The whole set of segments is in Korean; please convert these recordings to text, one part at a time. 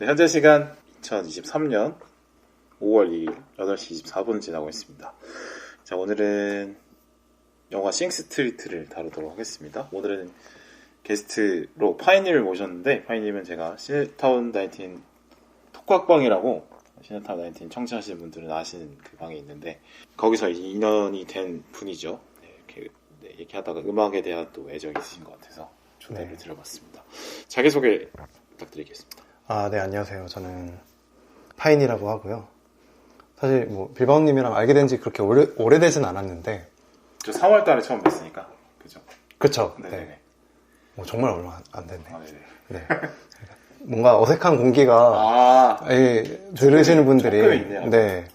네, 현재 시간 2023년 5월 2일 8시 24분 지나고 있습니다. 자, 오늘은 영화 싱스트리트를 다루도록 하겠습니다. 오늘은 게스트로 파이님을 모셨는데, 파이님은 제가 시네타운 19 톡각방이라고, 시네타운 19 청취하시는 분들은 아시는 그 방이 있는데, 거기서 인연이 된 분이죠. 네, 이렇게 얘기하다가 음악에 대한 또 애정이 있으신 것 같아서 초대를 드려봤습니다. 자기소개 부탁드리겠습니다. 네, 안녕하세요. 저는 파인이라고 하고요. 사실 빌바오님이랑 알게 된 지 그렇게 오래되진 않았는데, 저 3월 달에 처음 뵀으니까, 그죠? 그쵸. 네네. 네. 정말 얼마 안 됐네. 네네. 네. 뭔가 어색한 공기가 들으시는 분들이 네,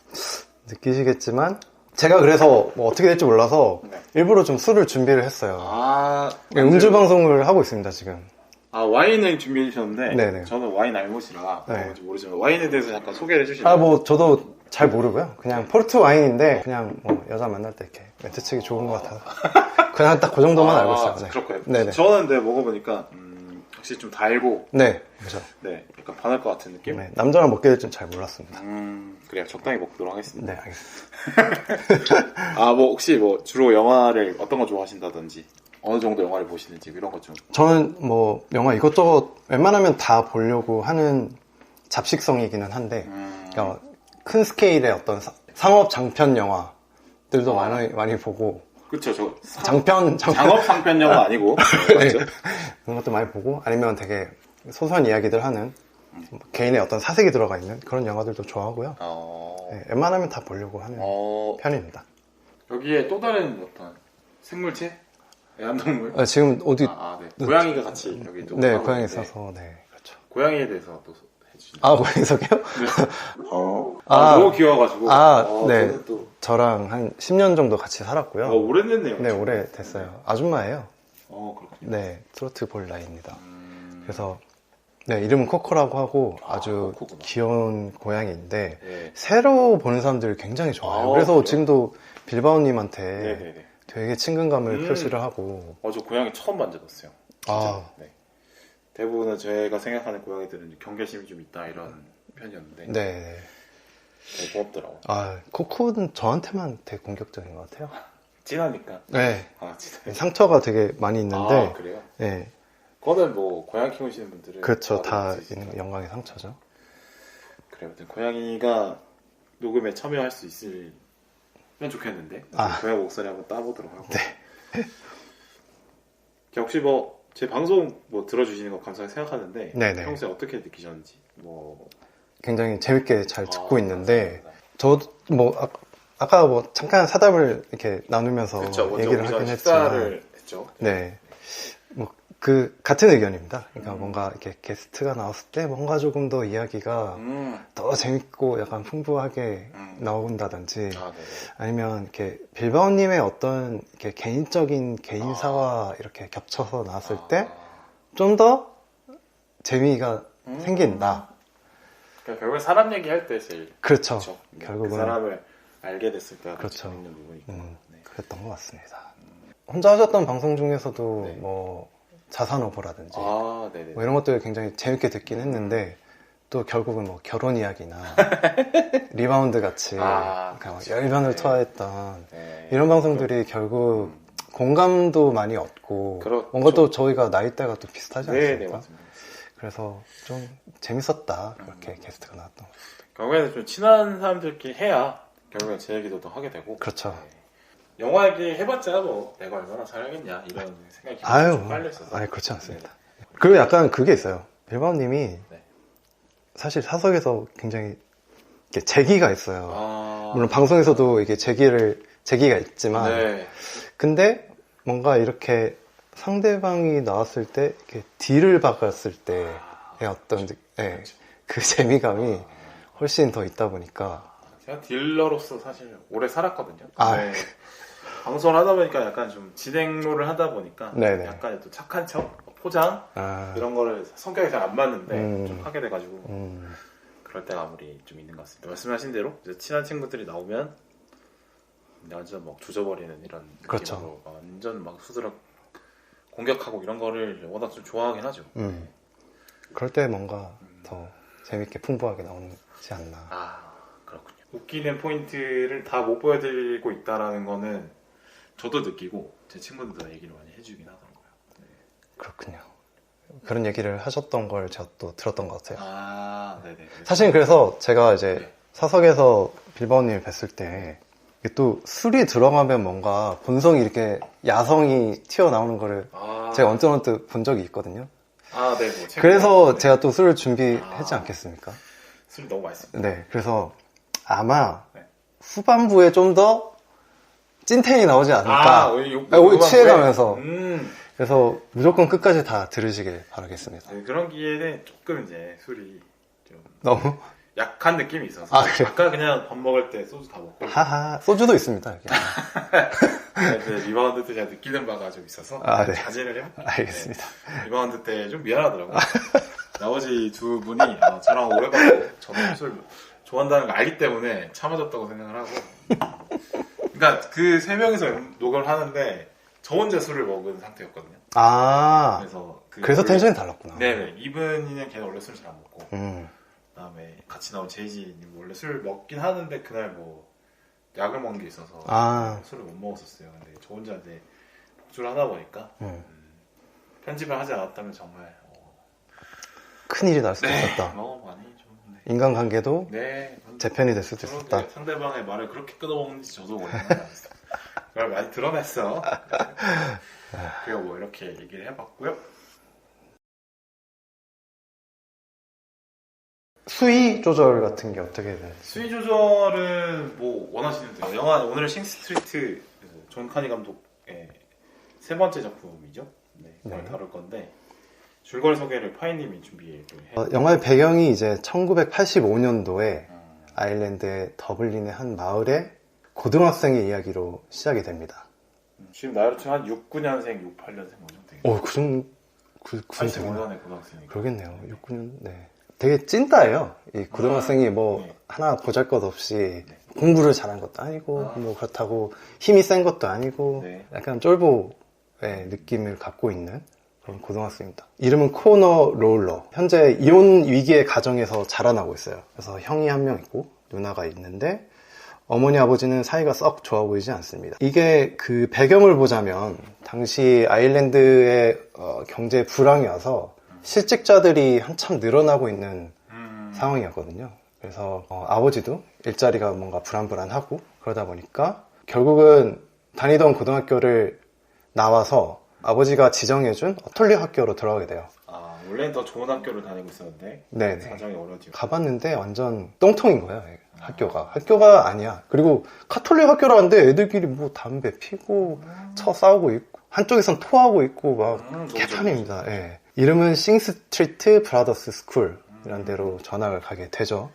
느끼시겠지만, 제가 그래서 어떻게 될지 몰라서 일부러 좀 술을 준비를 했어요. 음주 방송을 하고 있습니다, 지금. 와인을 준비해 주셨는데, 네네. 저는 와인 알못이라 네. 뭔지 모르지만 와인에 대해서 잠깐 소개를 해주시면. 저도 잘 모르고요. 그냥 포르투 와인인데, 그냥 여자 만날 때 이렇게 멘트 치기 좋은 것 같아서. 그냥 딱 그 정도만 알고 있어요. 네. 그렇고요. 네네. 저는 먹어보니까, 확실히 좀 달고. 네, 그죠. 네, 약간 반할 것 같은 느낌? 네, 남자랑 먹게 될 줄 잘 몰랐습니다. 그래요. 적당히 먹도록 하겠습니다. 네, 알겠습니다. 혹시 주로 영화를 어떤 거 좋아하신다든지, 어느 정도 영화를 보시는지, 이런 것 좀. 저는 영화 이것저것 웬만하면 다 보려고 하는 잡식성이기는 한데, 그러니까 큰 스케일의 어떤 상업 장편 영화들도 많이 보고, 그쵸, 장편. 장업 상편 영화 아니고. 맞죠? 네. 그런 것도 많이 보고, 아니면 되게 소소한 이야기들 하는, 개인의 어떤 사색이 들어가 있는 그런 영화들도 좋아하고요. 네, 웬만하면 다 보려고 하는 편입니다. 여기에 또 다른 어떤 생물체? 애완동물? 지금 어디? 네. 고양이가 같이 여기 또. 네, 고양이 있어서, 네, 그렇죠. 고양이에 대해서 또 해주시나요? 고양이 소개요? 네. 너무 귀여워가지고. 네. 저랑 한 10년 정도 같이 살았고요. 오래됐네요. 네, 오래됐어요. 아줌마예요. 그렇군요. 네, 트로트 볼 나이입니다. 그래서, 네, 이름은 코코라고 하고 아주 코코구나. 귀여운 고양이인데, 네. 새로 보는 사람들이 굉장히 좋아해요. 그래서 그래요? 지금도 빌바오님한테 네네네. 되게 친근감을 표시를 하고. 저 고양이 처음 만져봤어요. 진짜. 네. 대부분은 제가 생각하는 고양이들은 경계심이 좀 있다 이런 편이었는데. 네. 되게 고맙더라고요. 코코는 저한테만 되게 공격적인 것 같아요. 진하니까. 네. 진짜. 상처가 되게 많이 있는데. 그래요? 네. 그거는 고양이 키우시는 분들은. 그렇죠. 다 있는 영광의 상처죠. 그래요. 고양이가 녹음에 참여할 수 있으면 좋겠는데. 고양이 목소리 한번 따보도록 하고. 네. 혹시 제 방송 들어주시는 거 감사하게 생각하는데. 네네. 평소에 어떻게 느끼셨는지. 굉장히 재밌게 잘 듣고 있는데, 저도 아까 잠깐 사담을 이렇게 나누면서 얘기를 하긴 했지만. 했죠. 네. 같은 의견입니다. 그러니까 뭔가 이렇게 게스트가 나왔을 때 뭔가 조금 더 이야기가 더 재밌고 약간 풍부하게 나온다든지, 아니면 이렇게 빌바오님의 어떤 이렇게 개인적인 개인사와 이렇게 겹쳐서 나왔을 때 좀 더 재미가 생긴다. 그러니까 결국은 사람 얘기할 때 제일. 그렇죠. 결국은 그 사람을 알게 됐을 때가 그렇죠. 재밌는 부분이고. 네. 그랬던 것 같습니다. 혼자 하셨던 방송 중에서도 자산오보라든지 이런 것들 굉장히 재밌게 듣긴 했는데, 또 결국은 결혼 이야기나 리바운드 같이 열변을 토하했던 이런 방송들이 결국 결국은 많이 얻고, 뭔가 또 저희가 나이대가 또 비슷하지 않습니까? 네, 맞습니다. 그래서 좀 재밌었다, 그렇게 게스트가 나왔던 것 같아요. 결국에는 좀 친한 사람들끼리 해야 결국엔 제 얘기도 더 하게 되고. 그렇죠. 영화 얘기 해봤자 내가 얼마나 잘하겠냐 이런 생각이 좀 깔려있어서. 그렇지 않습니다. 그리고 약간 그게 있어요. 빌바오님이 사실 사석에서 굉장히 재기가 있어요. 물론 방송에서도 이게 재기가 있지만, 근데 뭔가 이렇게 상대방이 나왔을 때 이렇게 딜을 박았을 때의 어떤 그 재미감이 훨씬 더 있다 보니까. 제가 딜러로서 사실 오래 살았거든요. 방송을 하다 보니까 약간 좀 진행로를 하다 보니까 약간 또 착한 척, 포장 이런 거를 성격이 잘 안 맞는데 좀 하게 돼가지고 그럴 때가 아무리 좀 있는 것 같습니다. 말씀하신 대로 이제 친한 친구들이 나오면 완전 조져버리는 이런 느낌으로 완전 수두룩 공격하고 이런 거를 워낙 좀 좋아하긴 하죠. 그럴 때 뭔가 더 재밌게 풍부하게 나오지 않나. 아, 그렇군요. 웃기는 포인트를 다 못 보여드리고 있다라는 거는 저도 느끼고 제 친구들도 얘기를 많이 해주긴 하더라고요. 네. 그렇군요. 그런 얘기를 하셨던 걸 제가 또 들었던 것 같아요. 아, 네네. 사실 그래서 제가 이제 네. 사석에서 빌바오님을 뵀을 때 이게 또 술이 들어가면 뭔가 본성이 이렇게 야성이 튀어나오는 거를 제가 언뜻 본 적이 있거든요. 아, 네. 뭐 그래서 네. 제가 또 술을 준비했지 않겠습니까? 술이 너무 맛있습니다. 네, 그래서 아마 네. 후반부에 좀 더 찐텐이 나오지 않을까. 취해가면서. 그래서 무조건 끝까지 다 들으시길 바라겠습니다. 네, 그런 기회는 조금 이제 술이 좀 너무 약한 느낌이 있어서. 그래요? 아까 그냥 밥 먹을 때 소주 다 먹고. 하하, 소주도 있습니다. 여기. 네, 리바운드 때 제가 느끼는 바가 좀 있어서 네. 자제를 해볼게요. 알겠습니다. 네, 리바운드 때 좀 미안하더라고요. 나머지 두 분이 저랑 오래가고 저는 술 좋아한다는 걸 알기 때문에 참아줬다고 생각을 하고. 그러니까 그 세 명이서 녹음을 하는데 저 혼자 술을 먹은 상태였거든요. 그래서 텐션이 달랐구나. 네네. 이분이는 걔는 원래 술을 잘 안 먹고. 그다음에 같이 나온 제이지님 원래 술 먹긴 하는데 그날 뭐 약을 먹은 게 있어서 술을 못 먹었었어요. 근데 저 혼자 이제 복주를 하다 보니까 편집을 하지 않았다면 정말 큰일이 날 수도 있었다. 많이 좀. 네. 인간관계도 네. 제 편이 될 수도 있었다. 상대방의 말을 그렇게 끊어먹는지 저도 모르겠어요. 그걸 많이 드러냈어. 그리고 뭐 이렇게 얘기를 해봤고요. 수위 조절 같은 게 어떻게 돼요? 수위 조절은 뭐 원하시는 대로. 영화 오늘은 싱스트리트 존 카니 감독의 세 번째 작품이죠. 네, 그걸 다룰 건데 줄거리 소개를 파이님이 준비해. 영화의 배경이 이제 1985년도에 아일랜드의 더블린의 한 마을의 고등학생의 이야기로 시작이 됩니다. 지금 나이로 치면 한 6, 9년생, 6, 8년생 정도 되겠네요. 85년에 고등학생이니까. 그러겠네요. 6, 9년. 네. 되게 찐따예요. 이 고등학생이 하나 보잘것없이 공부를 잘한 것도 아니고 뭐 그렇다고 힘이 센 것도 아니고 약간 쫄보의 느낌을 갖고 있는 그런 고등학생입니다. 이름은 코너 롤러. 현재 이혼 위기의 가정에서 자라나고 있어요. 그래서 형이 한 명 있고 누나가 있는데 어머니 아버지는 사이가 썩 좋아 보이지 않습니다. 이게 그 배경을 보자면 당시 아일랜드의 경제 불황이 와서 실직자들이 한참 늘어나고 있는 상황이었거든요. 그래서 아버지도 일자리가 뭔가 불안불안하고 그러다 보니까 결국은 다니던 고등학교를 나와서 아버지가 지정해준 어톨리 학교로 들어가게 돼요. 원래는 더 좋은 학교를 다니고 있었는데 네네. 사정이 어려지고 가봤는데 완전 똥통인 거예요. 학교가 아니야. 그리고 카톨릭 학교라는데 애들끼리 뭐 담배 피고 쳐 싸우고 있고 한쪽에선 토하고 있고 막 개판입니다. 예. 이름은 싱스트리트 브라더스 스쿨이라는 데로 전학을 가게 되죠.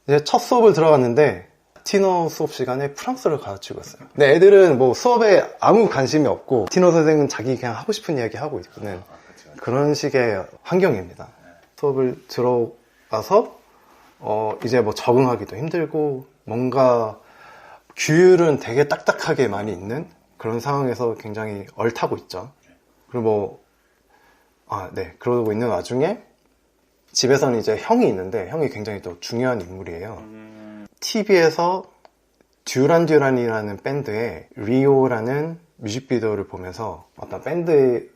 이제 첫 수업을 들어갔는데 티너 수업 시간에 프랑스어를 가르치고 있어요. 근데 애들은 뭐 수업에 아무 관심이 없고 티너 선생은 자기 그냥 하고 싶은 이야기 하고 있는 그런 식의 환경입니다. 수업을 들어가서 이제 뭐 적응하기도 힘들고 뭔가 규율은 되게 딱딱하게 많이 있는 그런 상황에서 굉장히 얼타고 있죠. 그리고 그러고 있는 와중에 집에서는 이제 형이 있는데 형이 굉장히 또 중요한 인물이에요. TV에서 듀란듀란이라는 밴드의 리오라는 뮤직비디오를 보면서 어떤 밴드의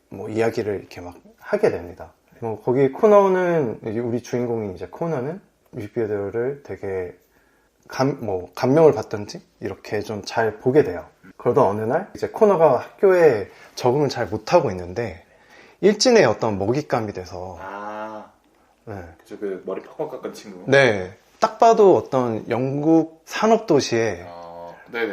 뭐 이야기를 이렇게 막 하게 됩니다. 뭐 거기 코너는 우리 주인공이 이제 코너는 뮤직비디오를 되게 감명을 받던지 이렇게 좀 잘 보게 돼요. 그러다 어느 날 이제 코너가 학교에 적응을 잘 못하고 있는데 일진의 어떤 먹잇감이 돼서 그 머리 팍팍 깎은 친구. 네, 딱 봐도 어떤 영국 산업도시의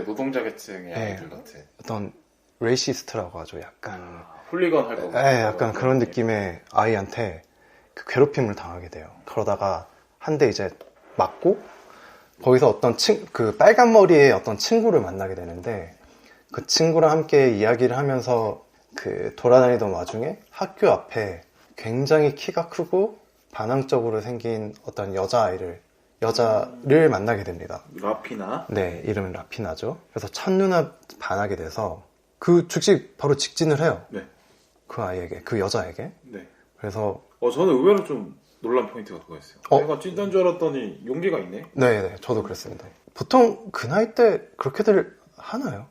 노동자 계층의 아이들 같은 어떤 레이시스트라고 하죠. 약간 훌리건 할 거. 네, 약간 그런 느낌의 아이한테 그 괴롭힘을 당하게 돼요. 그러다가 한 대 이제 맞고 거기서 어떤 그 빨간 머리의 어떤 친구를 만나게 되는데 그 친구랑 함께 이야기를 하면서 그 돌아다니던 와중에 학교 앞에 굉장히 키가 크고 반항적으로 생긴 어떤 여자를 만나게 됩니다. 라피나? 네, 이름은 라피나죠. 그래서 첫눈에 반하게 돼서 그 즉시 바로 직진을 해요. 네. 그 아이에게, 그 여자에게. 네. 그래서 저는 의외로 좀 놀란 포인트가 그거였어요. 어? 내가 찐딴 줄 알았더니 용기가 있네. 네네, 저도 그랬습니다. 보통 그 나이 때 그렇게들 하나요?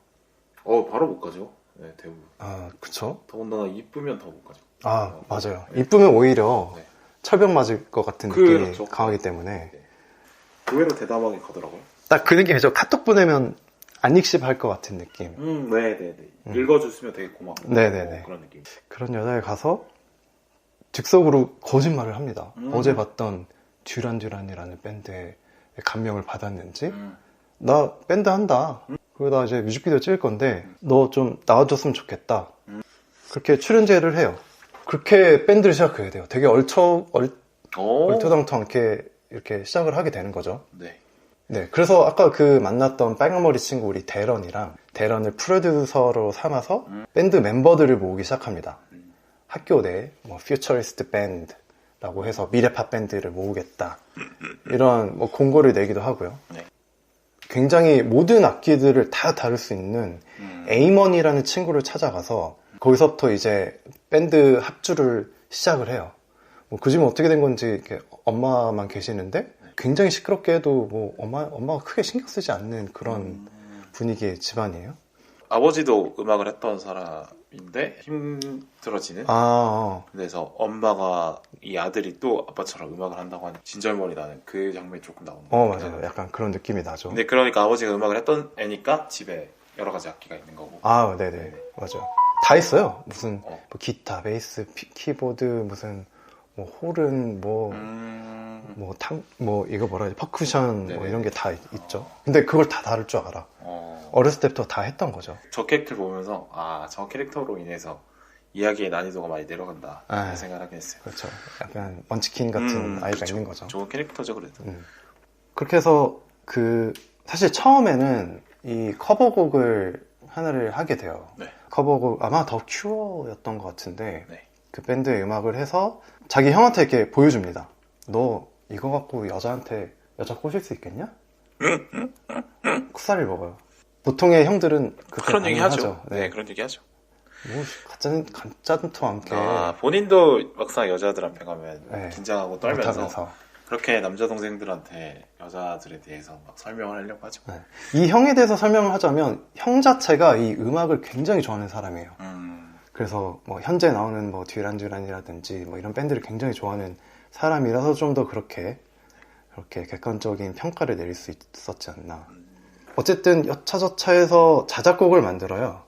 바로 못 가죠. 네, 대부분. 아, 그쵸? 더군다나 이쁘면 더 못 가죠. 아, 맞아요. 이쁘면 오히려 네. 철벽 맞을 것 같은 느낌이 그렇죠. 강하기 때문에. 네. 의외로 대담하게 가더라고요. 딱 그 느낌이죠. 카톡 보내면 안 익십할 것 같은 느낌. 네네네. 읽어줬으면 되게 고맙고. 네네네. 그런 느낌. 그런 여자에 가서 즉석으로 거짓말을 합니다. 어제 봤던 듀란듀란이라는 밴드에 감명을 받았는지 나 밴드 한다. 그러다 이제 뮤직비디오 찍을 건데 너 좀 나와줬으면 좋겠다. 그렇게 출연제를 해요. 그렇게 밴드를 시작하게 돼요. 되게 얼토당토않게 이렇게 시작을 하게 되는 거죠. 네. 네, 그래서 아까 그 만났던 빨간머리 친구 우리 대런을 프로듀서로 삼아서 밴드 멤버들을 모으기 시작합니다. 학교 내 뭐 퓨처리스트 밴드라고 해서 미래팝 밴드를 모으겠다. 이런 뭐 공고를 내기도 하고요. 네. 굉장히 모든 악기들을 다 다룰 수 있는 에이먼이라는 친구를 찾아가서 거기서부터 이제 밴드 합주를 시작을 해요. 뭐 그 집은 어떻게 된 건지 이렇게 엄마만 계시는데 굉장히 시끄럽게 해도 뭐 엄마가 크게 신경 쓰지 않는 그런 분위기의 집안이에요. 아버지도 음악을 했던 사람인데 힘들어지는. 그래서 엄마가 이 아들이 또 아빠처럼 음악을 한다고 하는 진절머리 나는 그 장면이 조금 나오는 거예요. 맞아요. 약간 그런 느낌이 나죠. 근데 그러니까 아버지가 음악을 했던 애니까 집에 여러 가지 악기가 있는 거고. 네네. 맞아요. 다 있어요. 무슨 뭐 기타, 베이스, 키보드, 무슨 뭐 홀은 이거 뭐라 하지? 퍼쿠션 뭐 이런 게 다 있죠. 근데 그걸 다 다룰 줄 알아. 어렸을 때부터 다 했던 거죠. 저 캐릭터를 보면서 저 캐릭터로 인해서 이야기의 난이도가 많이 내려간다 이런 생각을 하긴 했어요. 그렇죠. 약간 먼치킨 같은 아이가 그렇죠. 있는 거죠. 좋은 캐릭터죠 그래도. 그렇게 해서 사실 처음에는 이 커버곡을 하나를 하게 돼요. 네. 커버곡 아마 더 큐어였던 것 같은데 네. 그 밴드의 음악을 해서 자기 형한테 이렇게 보여줍니다. 너 이거 갖고 여자 꼬실 수 있겠냐? 쿠사를 먹어요. 보통의 형들은 그런 얘기 하죠. 네. 그런 얘기 하죠. 뭐 가짜도 않게 본인도 막상 여자들 앞에 가면 네. 긴장하고 떨면서 못하면서. 그렇게 남자 동생들한테 여자들에 대해서 막 설명을 하려고 하죠. 네. 이 형에 대해서 설명을 하자면 형 자체가 이 음악을 굉장히 좋아하는 사람이에요. 그래서 뭐 현재 나오는 뭐 듀란듀란이라든지 뭐 이런 밴드를 굉장히 좋아하는 사람이라서 좀 더 그렇게 객관적인 평가를 내릴 수 있었지 않나. 어쨌든 여차저차해서 자작곡을 만들어요.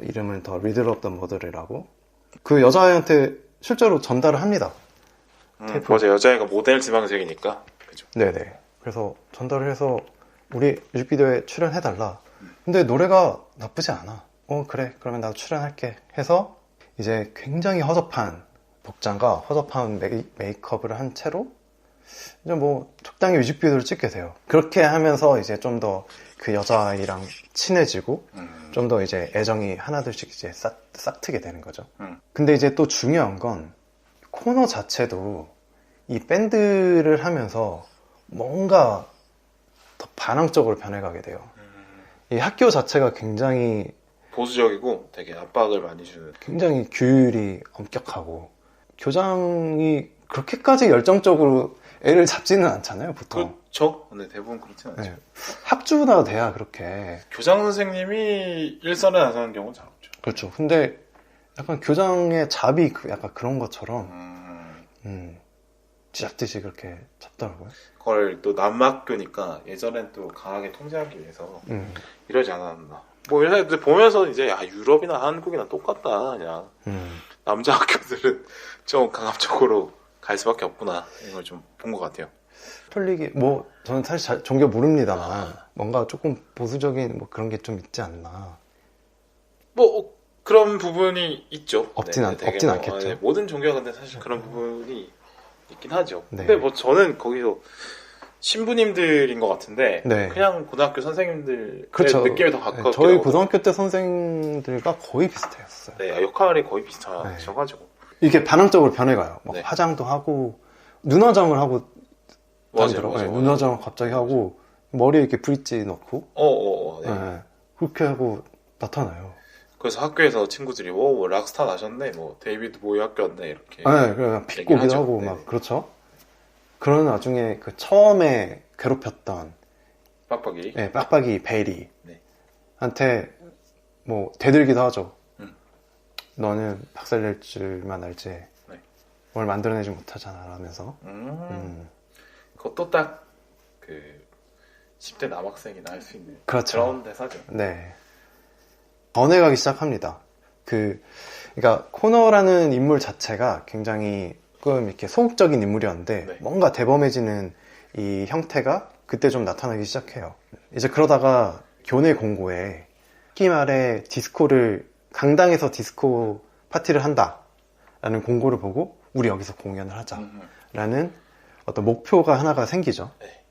이름은 더 리들 오브 더 머더리라고. 그 여자애한테 실제로 전달을 합니다. 맞아, 여자애가 모델 지망생이니까. 그죠. 네네. 그래서 전달을 해서 우리 뮤직비디오에 출연해달라. 근데 노래가 나쁘지 않아. 그래. 그러면 나도 출연할게. 해서 이제 굉장히 허접한 복장과 허접한 메이크업을 한 채로 이제 뭐 적당히 뮤직비디오를 찍게 돼요. 그렇게 하면서 이제 좀 더 그 여자아이랑 친해지고 좀 더 이제 애정이 하나둘씩 이제 싹트게 되는 거죠. 근데 이제 또 중요한 건 코너 자체도 이 밴드를 하면서 뭔가 더 반항적으로 변해가게 돼요. 이 학교 자체가 굉장히 보수적이고 되게 압박을 많이 주는. 굉장히 규율이 엄격하고 교장이 그렇게까지 열정적으로 애를 잡지는 않잖아요, 보통. 그렇죠. 근데 대부분 그렇진 않죠. 네. 합주나 돼야 그렇게. 교장 선생님이 일선에 나서는 경우는 잘 없죠. 그렇죠. 근데 약간 교장의 잡이 약간 그런 것처럼 쥐잡듯이 그렇게 잡더라고요. 그걸 또 남학교니까 예전엔 또 강하게 통제하기 위해서 이러지 않았나. 뭐 이렇게 보면서 이제 유럽이나 한국이나 똑같다 그냥. 남자 학교들은 좀 강압적으로 갈 수밖에 없구나 이런 걸 좀 본 것 같아요. 톨릭이 뭐 저는 사실 잘 종교 모릅니다만 뭔가 조금 보수적인 뭐 그런 게 좀 있지 않나. 뭐 그런 부분이 있죠. 없진 않겠죠. 네, 모든 종교가 근데 사실 그런 부분이 있긴 하죠. 네. 근데 뭐 저는 거기서 신부님들인 것 같은데 네. 그냥 고등학교 선생님들 그렇죠. 느낌이 더 가깝고 저희 고등학교 때 선생들과 거의 비슷했어요. 네, 역할이 거의 비슷하셔가지고 이게 반항적으로 변해가요. 막 네. 화장도 하고 눈화장을 하고 맞아요. 눈화장을 갑자기 하고 머리에 이렇게 브릿지 넣고 네. 네. 그렇게 하고 나타나요. 그래서 학교에서 친구들이 뭐 락스타 나셨네, 뭐 데이비드 보이 학교 왔네 이렇게. 네, 그냥 픽 오기도 하고 네. 막 그렇죠. 그런 와중에 그 처음에 괴롭혔던 빡빡이. 네, 빡빡이 베리 네. 한테 뭐 대들기도 하죠. 너는 박살낼 줄만 알지 네. 뭘 만들어내지 못하잖아 라면서. 그것도 딱 그 10대 남학생이나 할 수 있는 그렇죠. 그런 대사죠. 네. 번해가기 시작합니다. 그러니까 코너라는 인물 자체가 굉장히 조금 이렇게 소극적인 인물이었는데 네. 뭔가 대범해지는 이 형태가 그때 좀 나타나기 시작해요. 이제 그러다가 교내 공고에 특히 말해 디스코를 강당에서 디스코 파티를 한다라는 공고를 보고 우리 여기서 공연을 하자라는 어떤 목표가 하나가 생기죠. 네.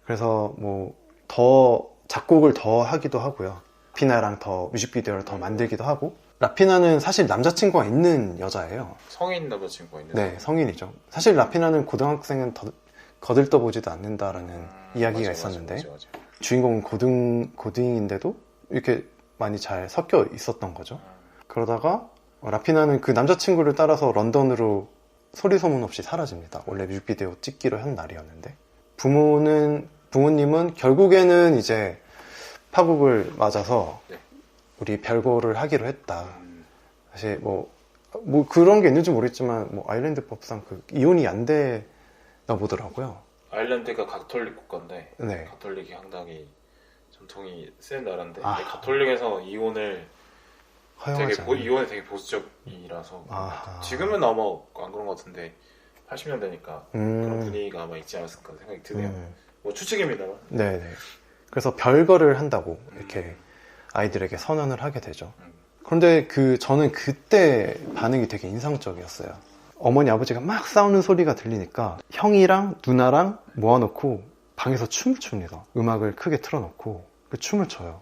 그래서 뭐 더 작곡을 더 하기도 하고요. 라피나랑 더 뮤직비디오를 더 만들기도 하고. 라피나는 사실 남자친구가 있는 여자예요. 성인 남자친구가 있는. 네, 성인이죠. 사실 라피나는 고등학생은 거들떠보지도 않는다라는 이야기가 맞아, 있었는데 맞아. 주인공은 고딩인데도 이렇게 많이 잘 섞여 있었던 거죠. 그러다가 라피나는 그 남자친구를 따라서 런던으로 소리 소문 없이 사라집니다. 원래 뮤직비디오 찍기로 한 날이었는데 부모님은 결국에는 이제 파국을 맞아서 네. 우리 별거를 하기로 했다. 사실 뭐 그런 게 있는지 모르겠지만 뭐 아일랜드 법상 그 이혼이 안 되나 보더라고요. 아일랜드가 가톨릭 국가인데 네. 가톨릭이 상당히 전통이 센 나라인데 가톨릭에서 이혼을 이혼이 되게 보수적이라서 지금은 아마 안 그런 것 같은데 80년대니까 그런 분위기가 아마 있지 않았을까 생각이 드네요. 뭐 추측입니다만. 네네. 그래서 별거를 한다고 이렇게 아이들에게 선언을 하게 되죠. 그런데 저는 그때 반응이 되게 인상적이었어요. 어머니 아버지가 막 싸우는 소리가 들리니까 형이랑 누나랑 모아놓고 방에서 춤을 춥니다. 음악을 크게 틀어놓고 춤을 춰요.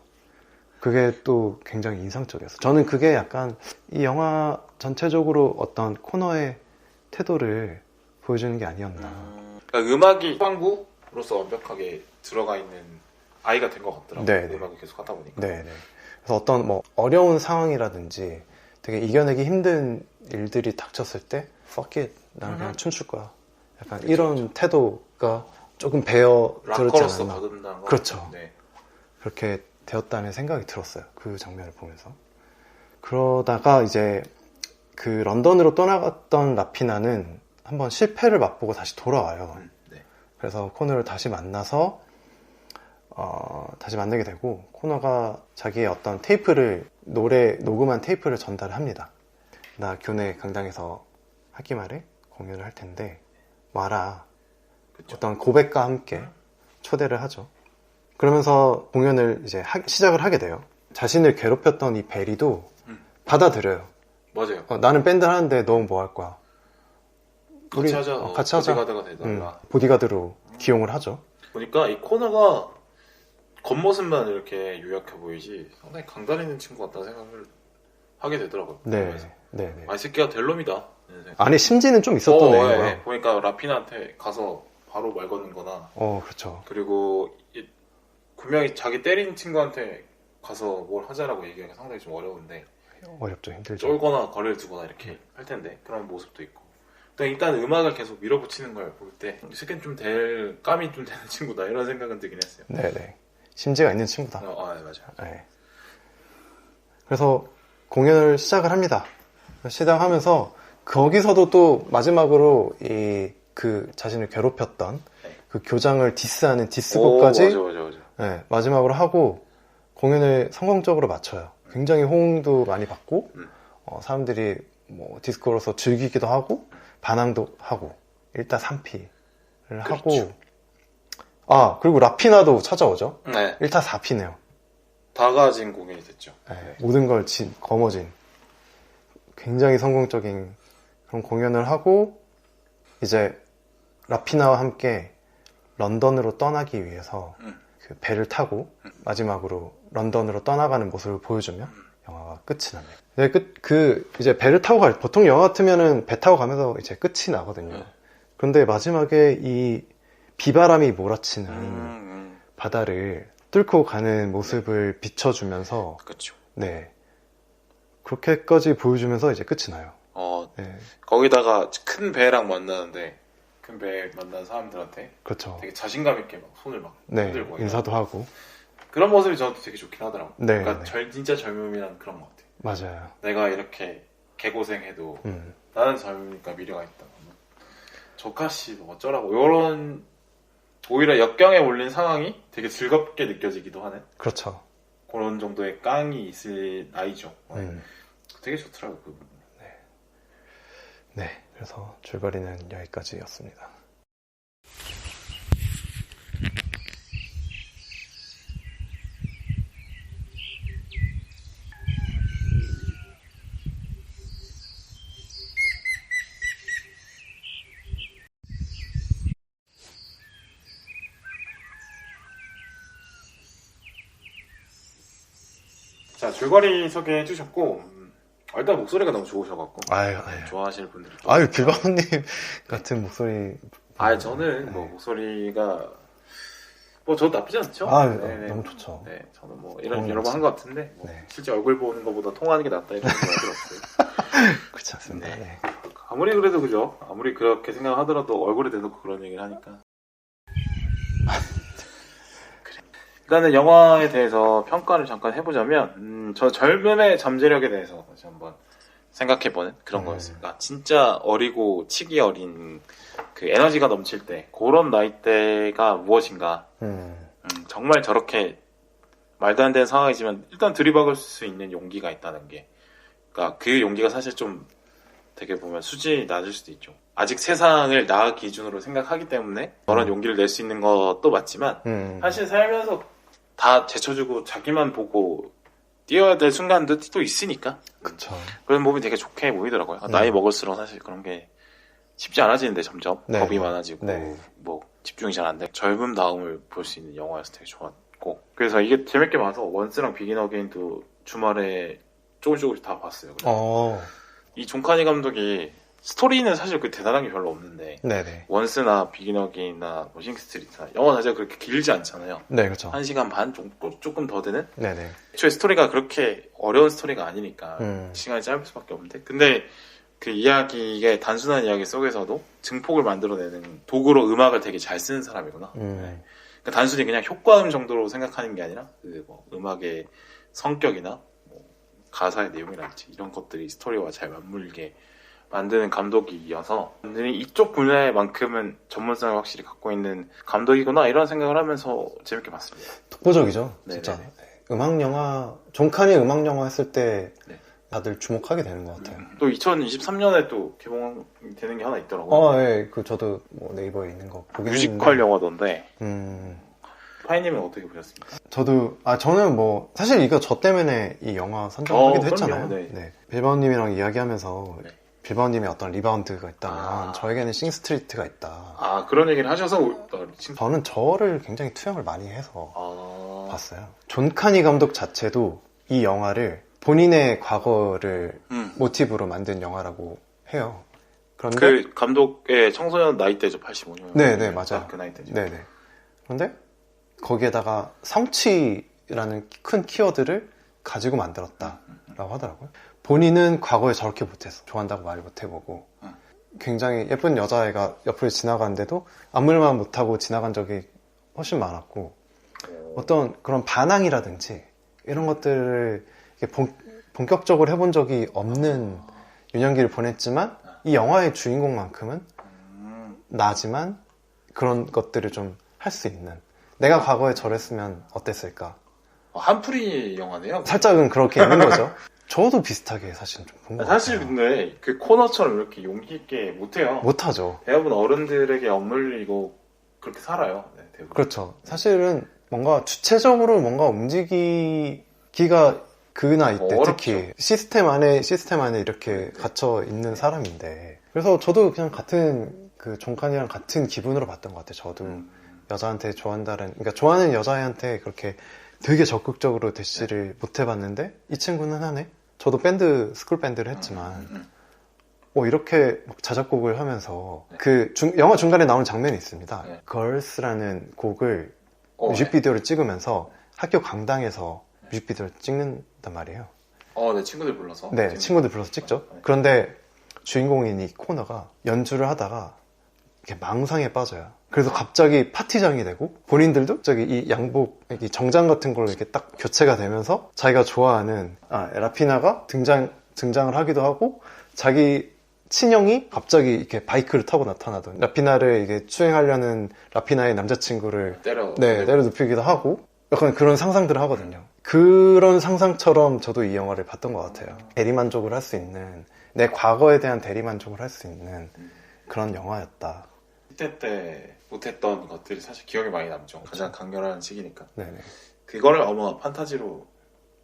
그게 또 굉장히 인상적이었어요. 저는 그게 약간 이 영화 전체적으로 어떤 코너의 태도를 보여주는 게 아니었나. 그러니까 음악이 후반부로서 완벽하게 들어가 있는 아이가 된 것 같더라고요. 네네. 음악을 계속 하다 보니까. 네네. 그래서 어떤 뭐 어려운 상황이라든지 되게 이겨내기 힘든 일들이 닥쳤을 때 fuck it, 나는 그냥 춤출 거야. 약간 그렇죠, 이런 그렇죠. 태도가 조금 배어 들었지 않았나. 거듭난 거. 그렇죠. 네. 그렇게 되었다는 생각이 들었어요. 그 장면을 보면서. 그러다가 이제 그 런던으로 떠나갔던 라피나는 한번 실패를 맛보고 다시 돌아와요. 네. 그래서 코너를 다시 만나서 다시 만나게 되고 코너가 자기의 어떤 노래 녹음한 테이프를 전달을 합니다. 나 교내 강당에서 학기 말에 공연을 할 텐데 와라. 그쵸. 어떤 고백과 함께 초대를 하죠. 그러면서 공연을 이제 시작을 하게 돼요. 자신을 괴롭혔던 이 베리도 받아들여요. 맞아요. 나는 밴드 하는데 너 뭐 할 거야? 같이 하자. 같이 하자. 보디가드가 되달라. 보디가드로 기용을 하죠. 보니까 이 코너가 겉모습만 이렇게 유약해 보이지 상당히 강단 있는 친구 같다는 생각을 하게 되더라고요. 네. 이 새끼가 될 놈이다. 안에 심지는 좀 있었던 애예요. 네. 보니까 라피나한테 가서 바로 말 거는 거나. 그렇죠. 그리고 분명히 자기 때린 친구한테 가서 뭘 하자라고 얘기하기가 상당히 좀 어려운데. 어렵죠. 힘들죠. 쫄거나 거리를 두거나 이렇게 할 텐데 그런 모습도 있고. 또 일단 음악을 계속 밀어붙이는 걸 볼 때 이 새끼는 좀 감이 좀 되는 친구다 이런 생각은 들긴 했어요. 네네. 심지가 있는 친구다. 네, 맞아요. 네. 그래서 공연을 시작을 합니다. 시작하면서 거기서도 또 마지막으로 그 자신을 괴롭혔던 그 교장을 디스하는 디스곡까지 맞아. 네, 마지막으로 하고 공연을 성공적으로 마쳐요. 굉장히 호응도 많이 받고 사람들이 뭐 디스코로서 즐기기도 하고 반항도 하고 일타삼피를 하고 그리고 라피나도 찾아오죠. 네. 1타4피네요. 다 가진 공연이 됐죠. 네, 모든 걸 거머쥔 굉장히 성공적인 그런 공연을 하고 이제 라피나와 함께 런던으로 떠나기 위해서 그 배를 타고 마지막으로 런던으로 떠나가는 모습을 보여주면 영화가 끝이 납니다. 네, 이제 배를 타고 보통 영화 같으면은 배 타고 가면서 이제 끝이 나거든요. 그런데 마지막에 이 비바람이 몰아치는 바다를 뚫고 가는 모습을 비춰주면서 그렇죠. 네. 그렇게까지 보여주면서 이제 끝이 나요. 거기다가 큰 배랑 만나는데 매 만난 사람들한테 그렇죠. 되게 자신감 있게 막 손을 막 흔들고 인사도 하고 그런 모습이 저한테 되게 좋긴 하더라고요. 네, 그러니까 진짜 젊음이란 그런 것 같아요. 맞아요. 내가 이렇게 개고생해도 나는 젊으니까 미래가 있다. 저카씨 뭐 어쩌라고 이런 오히려 역경에 몰린 상황이 되게 즐겁게 느껴지기도 하는 그렇죠. 그런 정도의 깡이 있을 나이죠. 되게 좋더라고요. 그 부분. 네, 그래서 줄거리는 여기까지였습니다. 자, 줄거리 소개해 주셨고 일단 목소리가 너무 좋으셔갖고 아유. 좋아하실 분들이 빌바오님 같은 목소리. 저는 뭐 목소리가 뭐 저도 나쁘지 않죠. 너무 좋죠. 네, 저는 뭐 여러 번 한 것 같은데 실제 얼굴 보는 것보다 통화하는 게 낫다 이런 생각이 들었어요. 그렇지 않습니다. 네. 아무리 그래도 그죠. 아무리 그렇게 생각하더라도 얼굴에 대놓고 그런 얘기를 하니까. 일단은 영화에 대해서 평가를 잠깐 해보자면 저 젊음의 잠재력에 대해서 다시 한번 생각해보는 그런 거였습니다. 진짜 어리고 치기 어린 그 에너지가 넘칠 때 그런 나이대가 무엇인가. 정말 저렇게 말도 안 되는 상황이지만 일단 들이박을 수 있는 용기가 있다는 게, 그러니까 그 용기가 사실 좀 되게 보면 수준이 낮을 수도 있죠. 아직 세상을 나 기준으로 생각하기 때문에 그런 용기를 낼 수 있는 것도 맞지만 사실 살면서 다 제쳐주고 자기만 보고 뛰어야 될 순간도 또 있으니까. 그쵸. 그런 몸이 되게 좋게 보이더라고요. 나이 먹을수록 사실 그런 게 쉽지 않아지는데 점점 겁이 많아지고 뭐 집중이 잘 안 돼. 젊음다움을 볼 수 있는 영화여서 되게 좋았고, 그래서 이게 재밌게 봐서 원스랑 비긴 어게인도 주말에 조금씩 다 봤어요. 이 존 카니 감독이 스토리는 사실 그 대단한 게 별로 없는데 원스나 비긴 어게인이나 뭐 싱스트리트나 영화 자체가 그렇게 길지 않잖아요. 네, 그렇죠. 1시간 반 조금 더 되는? 네네. 애초에 스토리가 그렇게 어려운 스토리가 아니니까 시간이 짧을 수밖에 없는데, 근데 그 이야기의 단순한 이야기 속에서도 증폭을 만들어내는 도구로 음악을 되게 잘 쓰는 사람이구나. 그러니까 단순히 그냥 효과음 정도로 생각하는 게 아니라 그 뭐 음악의 성격이나 뭐 가사의 내용이랄지 이런 것들이 스토리와 잘 맞물게 만드는 감독이어서 이쪽 분야에만큼은 전문성을 확실히 갖고 있는 감독이구나 이런 생각을 하면서 재밌게 봤습니다. 독보적이죠. 진짜. 음악 영화, 존 카니 음악 영화 했을 때 다들 주목하게 되는 것 같아요. 또 2023년에 또 개봉되는 게 하나 있더라고요. 저도 뭐 네이버에 있는 거 보긴 뮤지컬 했는데. 영화던데. 파이님은 어떻게 보셨습니까? 저는 뭐 사실 이거 저 때문에 이 영화 선정하기도 했잖아요. 네. 빌바오님이랑 이야기하면서 빌바오님이 어떤 리바운드가 있다면 저에게는 싱스트리트가 있다. 그런 얘기를 하셔서 저는 저를 굉장히 투영을 많이 해서 봤어요. 존 카니 감독 자체도 이 영화를 본인의 과거를 모티브로 만든 영화라고 해요. 그런데 그 감독의 청소년 나이대죠. 85년. 네, 맞아요. 그 나이대죠. 네네. 그런데 거기에다가 성취라는 큰 키워드를 가지고 만들었다라고 하더라고요. 본인은 과거에 저렇게 못했어. 좋아한다고 말 못해보고 굉장히 예쁜 여자애가 옆을 지나가는데도 아무 말만 못하고 지나간 적이 훨씬 많았고, 어떤 그런 반항이라든지 이런 것들을 본격적으로 해본 적이 없는 유년기를 보냈지만 이 영화의 주인공만큼은 나지만 그런 것들을 좀 할 수 있는, 내가 과거에 저랬으면 어땠을까. 한풀이 영화네요. 살짝은 그렇게 있는 거죠. 저도 비슷하게 사실 좀 본 것 같아요. 사실 근데 그 코너처럼 이렇게 용기 있게 못해요. 못하죠. 대부분 어른들에게 억눌리고 그렇게 살아요. 대부분. 그렇죠. 사실은 뭔가 주체적으로 뭔가 움직이기가 그 나이 때 특히 시스템 안에 이렇게 갇혀 있는 사람인데, 그래서 저도 그냥 같은 그 존 카니랑 같은 기분으로 봤던 것 같아요. 저도 여자한테 그러니까 좋아하는 여자애한테 그렇게 되게 적극적으로 대시를 못 해봤는데 이 친구는 하네. 저도 스쿨 밴드를 했지만 이렇게 막 자작곡을 하면서 그 영화 중간에 나오는 장면이 있습니다. Girls라는 곡을 뮤직비디오를 찍으면서 학교 강당에서 뮤직비디오를 찍는단 말이에요. 네, 친구들 불러서. 친구들 불러서 찍죠. 그런데 주인공인 이 코너가 연주를 하다가 이렇게 망상에 빠져요. 그래서 갑자기 파티장이 되고 본인들도 갑자기 이 양복, 이 정장 같은 걸로 이렇게 딱 교체가 되면서 자기가 좋아하는 라피나가 등장을 하기도 하고 자기 친형이 갑자기 이렇게 바이크를 타고 나타나던 라피나를 이게 추행하려는 라피나의 남자친구를 때려 눕히기도 하고 약간 그런 상상들을 하거든요. 그런 상상처럼 저도 이 영화를 봤던 것 같아요. 대리만족을 할 수 있는 내 과거에 대한 대리만족을 할 수 있는 그런 영화였다. 10대 때 못했던 것들이 사실 기억에 많이 남죠. 그렇죠. 가장 강렬한 시기니까. 네네. 그거를 아마 판타지로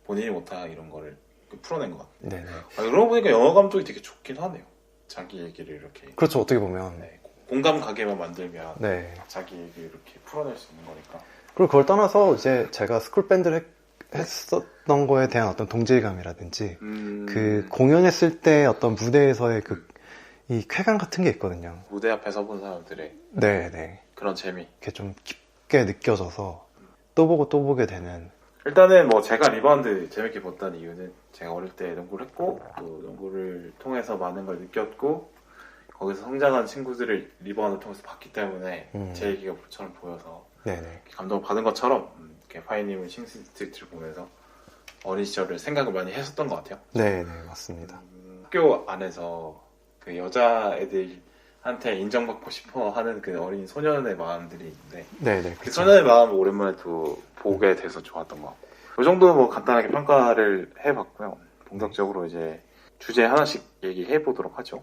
본인이 못한 이런 거를 풀어낸 것 같아요. 네네. 그러고 보니까 영화 감독이 되게 좋긴 하네요. 자기 얘기를 이렇게. 그렇죠. 어떻게 보면. 네, 공감 가게만 만들면 네. 자기 얘기를 이렇게 풀어낼 수 있는 거니까. 그리고 그걸 떠나서 이제 제가 스쿨밴드를 했었던 거에 대한 어떤 동질감이라든지 그 공연했을 때 어떤 무대에서의 이 쾌감 같은 게 있거든요. 무대 앞에 서본 사람들의 네네. 그런 재미. 이렇게 좀 깊게 느껴져서 또 보고 또 보게 되는. 일단은 뭐 제가 리바운드 재밌게 봤다는 이유는 제가 어릴 때 농구를 했고 또 농구를 통해서 많은 걸 느꼈고 거기서 성장한 친구들을 리바운드 통해서 봤기 때문에 제 얘기가 불처럼 보여서 네네. 감동을 받은 것처럼 파이님은 싱스트리트를 보면서 어린 시절을 생각을 많이 했었던 것 같아요. 네네 맞습니다. 학교 안에서 그 여자애들한테 인정받고 싶어 하는 그 어린 소년의 마음들이 있는데 네네. 그 소년의 마음을 오랜만에 또 보게 돼서 좋았던 것 같고 이 정도는 뭐 간단하게 평가를 해봤고요. 본격적으로 이제 주제 하나씩 얘기해 보도록 하죠.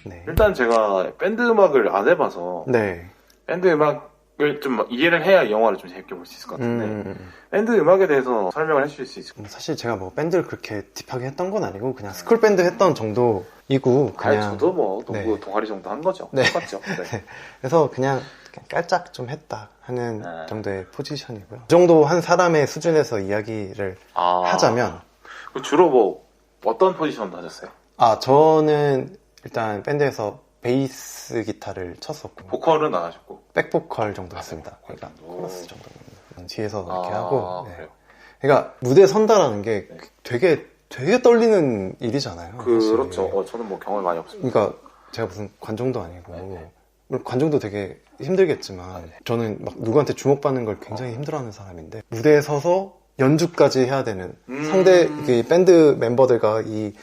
네. 일단 제가 밴드 음악을 안 해봐서 네. 밴드 음악을 좀 이해를 해야 영화를 좀 재밌게 볼 수 있을 것 같은데 밴드 음악에 대해서 설명을 해주실 수 있을까요? 사실 제가 뭐 밴드를 그렇게 딥하게 했던 건 아니고 그냥 스쿨 밴드 했던 정도이고 그냥 저도 뭐 농구 네. 동아리 정도 한 거죠. 네. 똑같죠. 네. 그래서 그냥 깔짝 좀 했다 하는 정도의 포지션이고요. 그 정도 한 사람의 수준에서 이야기를 하자면 주로 뭐 어떤 포지션도 하셨어요? 저는 일단 밴드에서 베이스 기타를 쳤었고 보컬은 안 하셨고 백보컬 정도 했습니다. 그러니까 코러스 정도는 뒤에서 이렇게 하고 그래요? 그러니까 무대에 선다라는 게 되게 떨리는 일이잖아요. 그렇죠. 사실. 저는 뭐 경험이 많이 없습니다. 그러니까 제가 무슨 관종도 아니고 물론 관종도 되게 힘들겠지만 저는 막 누구한테 주목받는 걸 굉장히 힘들어하는 사람인데 무대에 서서 연주까지 해야 되는 상대 밴드 멤버들과 이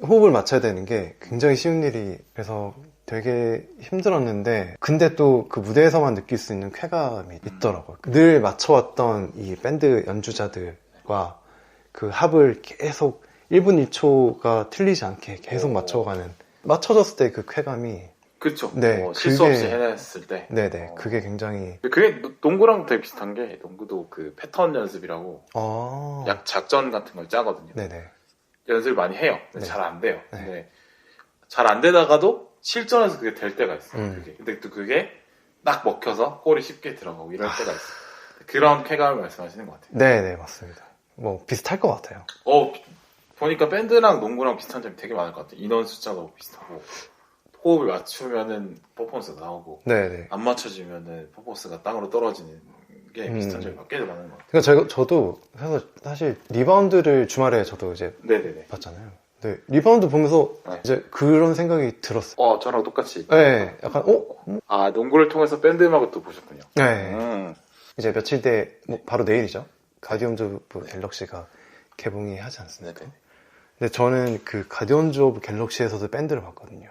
호흡을 맞춰야 되는 게 굉장히 쉬운 일이 그래서 되게 힘들었는데 근데 또 그 무대에서만 느낄 수 있는 쾌감이 있더라고요. 늘 맞춰왔던 이 밴드 연주자들과 그 합을 계속 1분 1초가 틀리지 않게 계속 맞춰졌을 때 그 쾌감이 그렇죠. 네, 실수 없이 해냈을 때. 네네. 그게 굉장히. 그게 농구랑 되게 비슷한 게 농구도 그 패턴 연습이라고 약 작전 같은 걸 짜거든요. 네네. 연습을 많이 해요. 근데 네. 잘 안 돼요. 네. 근데 잘 안 되다가도 실전에서 그게 될 때가 있어요. 근데 또 그게 딱 먹혀서 골이 쉽게 들어가고 이럴 때가 있어요. 그런 쾌감을 말씀하시는 것 같아요. 네네, 맞습니다. 뭐, 비슷할 것 같아요. 보니까 밴드랑 농구랑 비슷한 점이 되게 많을 것 같아요. 인원 숫자도 비슷하고, 호흡을 맞추면은 퍼포먼스가 나오고, 네네. 안 맞춰지면은 퍼포먼스가 땅으로 떨어지는 게 비슷한 점이 꽤 많은 것 같아요. 그러니까 저도 사실 리바운드를 주말에 저도 이제 네네네. 봤잖아요. 네, 리바운드 보면서 이제 그런 생각이 들었어요. 저랑 똑같이. 네, 약간 농구를 통해서 밴드 음악을 또 보셨군요. 네. 이제 며칠 뒤에 바로 내일이죠. 가디언즈 오브 갤럭시가 개봉이 하지 않습니까? 네네. 근데 저는 그 가디언즈 오브 갤럭시에서도 밴드를 봤거든요.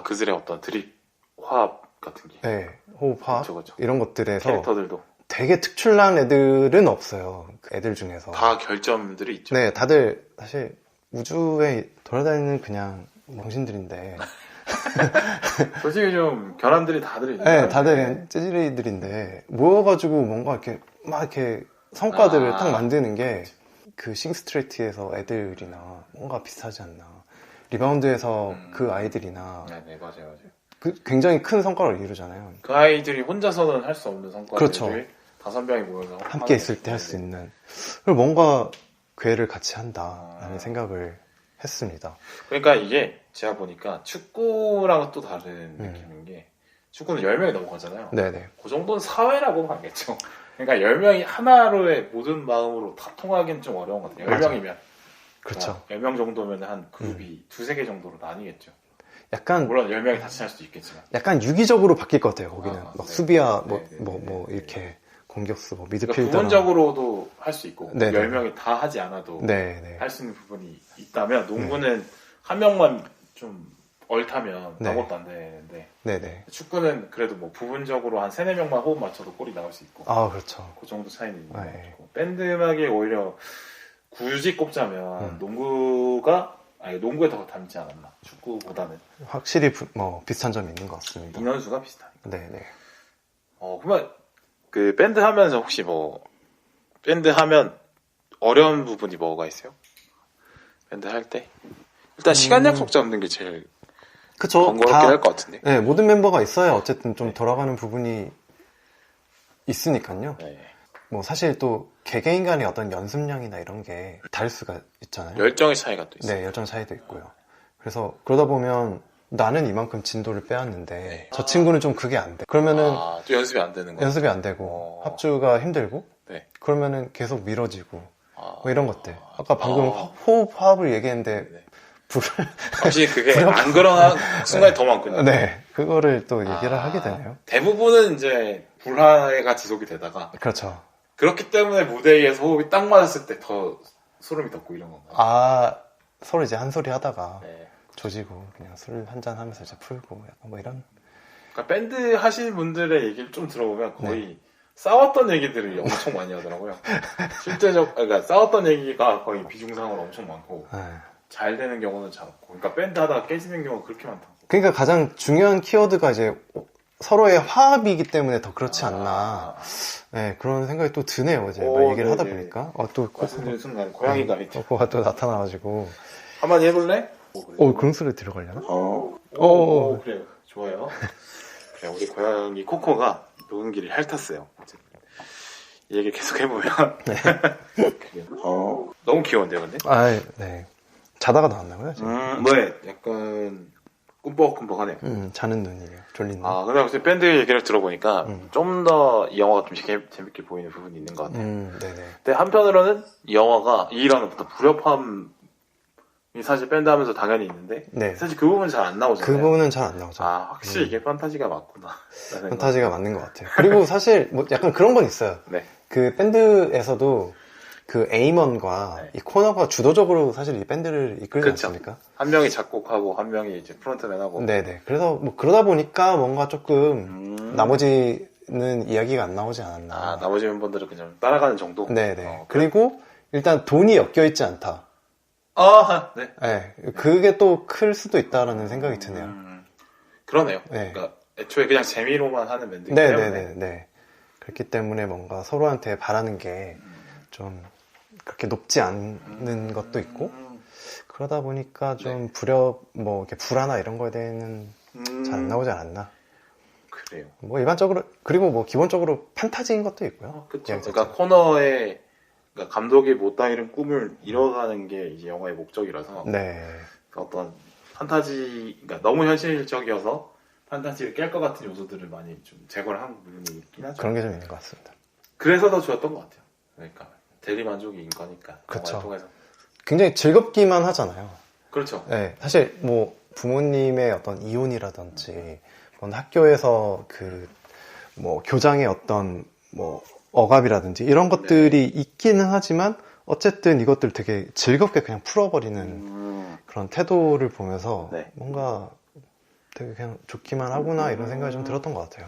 그들의 어떤 드립 화합 같은 게. 네, 호흡 화합 그렇죠. 이런 것들에서 캐릭터들도 되게 특출난 애들은 없어요. 그 애들 중에서 다 결점들이 있죠. 네, 다들 사실 우주에 돌아다니는 그냥 병신들인데 솔직히 좀 결함들이 다들 있죠. 네, 다들 찌질이들인데 모여가지고 뭔가 이렇게 막 이렇게 성과들을 딱 만드는 게 그 싱스트레이트에서 애들이나 뭔가 비슷하지 않나. 리바운드에서 그 아이들이나 네, 맞아요. 굉장히 큰 성과를 이루잖아요. 그 아이들이 혼자서는 할 수 없는 성과들을 그렇죠. 5명이 모여서 함께 있을 때 할 수 있는. 그리고 뭔가 괴를 같이 한다라는 생각을 했습니다. 그러니까 이게 제가 보니까 축구랑은 또 다른 느낌인 게 축구는 10명이 넘어가잖아요. 네네. 그 정도는 사회라고 봐야겠죠. 그러니까 10명이 하나로의 모든 마음으로 다 통하기는 좀 어려운 것 같아요. 10명이면. 그렇죠. 10명 정도면 한 그룹이 두세 개 정도로 나뉘겠죠. 약간 물론 10명이 같이 할 수도 있겠지만 약간 유기적으로 바뀔 것 같아요. 거기는 막 네. 수비야 네. 이렇게 공격수 뭐 그러니까 미드필더 부분적으로도 할 수 있고 네. 10명이 다 하지 않아도 네. 할 수 있는 부분이 있다면 농구는 한 명만 좀 얼타면 네. 아무것도 안 되는데 네. 축구는 그래도 뭐 부분적으로 한 3-4명만 호흡 맞춰도 골이 나올 수 있고 아, 그렇죠. 그 정도 차이는 있는 것 네. 같고 밴드 음악이 오히려 굳이 꼽자면 농구에 더 닮지 않았나 축구보다는 확실히 비슷한 점이 있는 것 같습니다. 인원수가 비슷하니까. 네. 그러면 그 밴드 하면서 혹시 밴드 하면 어려운 부분이 뭐가 있어요? 밴드 할 때? 일단 시간 약속 잡는 게 제일 그쵸. 번거롭긴 할 것 같은데. 네, 모든 멤버가 있어야 어쨌든 좀 돌아가는 부분이 있으니까요. 네. 뭐 사실 또 개개인 간의 어떤 연습량이나 이런 게 다를 수가 있잖아요. 열정의 차이가 또 있어요. 네, 열정 차이도 있고요. 그래서 그러다 보면 나는 이만큼 진도를 빼왔는데 네. 저 친구는 좀 그게 안 돼. 그러면은 또 연습이 안 되는 거예요. 연습이 안 되고 합주가 힘들고 네. 그러면은 계속 미뤄지고 뭐 이런 것들. 아까 방금 호흡 화합을 얘기했는데 네. 불을 확실히 그게 안 그러는 순간이 더 많군요. 네, 그거를 또 얘기를 하게 되네요. 대부분은 이제 불화가 지속이 되다가 그렇죠. 그렇기 때문에 무대에서 호흡이 딱 맞았을 때 더 소름이 돋고 이런 건가요? 서로 이제 한 소리 하다가 네. 조지고 그냥 술 한잔 하면서 이제 풀고 약간 뭐 이런. 그러니까 밴드 하시는 분들의 얘기를 좀 들어보면 거의 싸웠던 얘기들을 엄청 많이 하더라고요. 그러니까 싸웠던 얘기가 거의 비중상으로 엄청 많고 잘 되는 경우는 잘 없고. 그러니까 밴드 하다가 깨지는 경우가 그렇게 많다고. 그러니까 가장 중요한 키워드가 이제 서로의 화합이기 때문에 더 그렇지 않나. 네, 그런 생각이 또 드네요. 이제 막 얘기를 하다 보니까. 또 말씀드린 순간 고양이가 밑에. 코코가 또 나타나가지고. 한마디 해볼래? 그런 소리 들어가려나? 그래요. 좋아요. 그래, 우리 고양이 코코가 녹음기를 핥았어요. 이 얘기 계속 해보면. 너무 귀여운데요, 근데? 네. 자다가 나왔나봐요, 지금. 네. 약간 꿈뻑꿈뻑하네요. 자는 눈이에요. 졸린 눈. 근데 혹시 밴드 얘기를 들어보니까 좀 더 이 영화가 좀 재밌게 보이는 부분이 있는 것 같아요. 네네. 근데 한편으로는 이 영화가 이랑 어떤 불협화음이 사실 밴드 하면서 당연히 있는데 사실 그 부분은 잘 안 나오잖아요. 그 부분은 잘 안 나오죠. 확실히 이게 판타지가 맞구나. 판타지가 맞는 것 같아요. 그리고 사실 뭐 약간 그런 건 있어요. 네. 그 밴드에서도 그 에이먼과 이 코너가 주도적으로 사실 이 밴드를 이끌지 않습니까? 한 명이 작곡하고 한 명이 이제 프론트맨하고. 네네. 그래서 뭐 그러다 보니까 뭔가 조금 나머지는 이야기가 안 나오지 않았나. 나머지 멤버들은 그냥 따라가는 정도? 네네. 그리고 일단 돈이 엮여있지 않다. 네. 그게 또 클 수도 있다라는 생각이 드네요. 그러네요. 네. 그러니까 애초에 그냥 재미로만 하는 밴드이기 때문에. 네네네. 그렇기 때문에 뭔가 서로한테 바라는 게 좀 그렇게 높지 않는 것도 있고 그러다 보니까 좀 이렇게 불화나 이런 거에 대해서는 잘 안 나오지 않았나. 그래요. 뭐 일반적으로 그리고 뭐 기본적으로 판타지인 것도 있고요. 그렇죠. 그러니까 코너에 그러니까 감독이 못다 이룬 꿈을 이뤄가는 게 이제 영화의 목적이라서. 어떤 판타지, 그러니까 너무 현실적이어서 판타지를 깰 것 같은 요소들을 많이 좀 제거를 한 부분이 있긴 하죠. 그런 게 좀 있는 것 같습니다. 그래서 더 좋았던 것 같아요. 그러니까 대리 만족인 거니까. 그렇죠. 통해서. 굉장히 즐겁기만 하잖아요. 그렇죠. 네, 사실 뭐 부모님의 어떤 이혼이라든지 학교에서 뭐 교장의 어떤 뭐 억압이라든지 이런 것들이 있기는 하지만 어쨌든 이것들 되게 즐겁게 그냥 풀어버리는 그런 태도를 보면서 뭔가 되게 그냥 좋기만 하구나 이런 생각이 좀 들었던 것 같아요.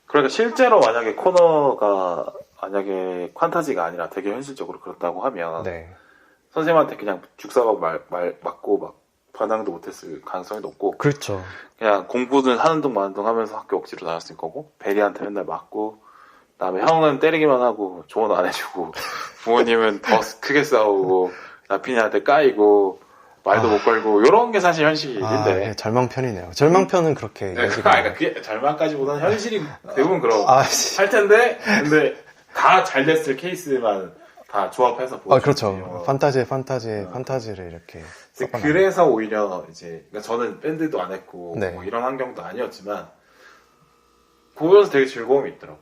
그러니까 실제로 만약에 코너가 만약에 판타지가 아니라 되게 현실적으로 그렇다고 하면 선생님한테 그냥 죽사고 맞고 막 반항도 못했을 가능성이 높고 그렇죠. 그냥 공부는 하는 둥 마는 둥 하면서 학교 억지로 다녔을 거고 베리한테 맨날 맞고 그다음에 형은 때리기만 하고 조언 안 해주고 부모님은 더 크게 싸우고 나핀이한테 까이고 말도 못 걸고 이런 게 사실 현실인데 절망편이네요. 절망편은 그렇게 그러니까 그게 절망까지보다는 현실이 대부분 그러고 할 텐데 근데 다 잘 됐을 케이스만 다 조합해서 보여주는 그렇죠. 판타지를 이렇게 그래서 오히려 이제 그러니까 저는 밴드도 안 했고 뭐 이런 환경도 아니었지만 보면서 되게 즐거움이 있더라고.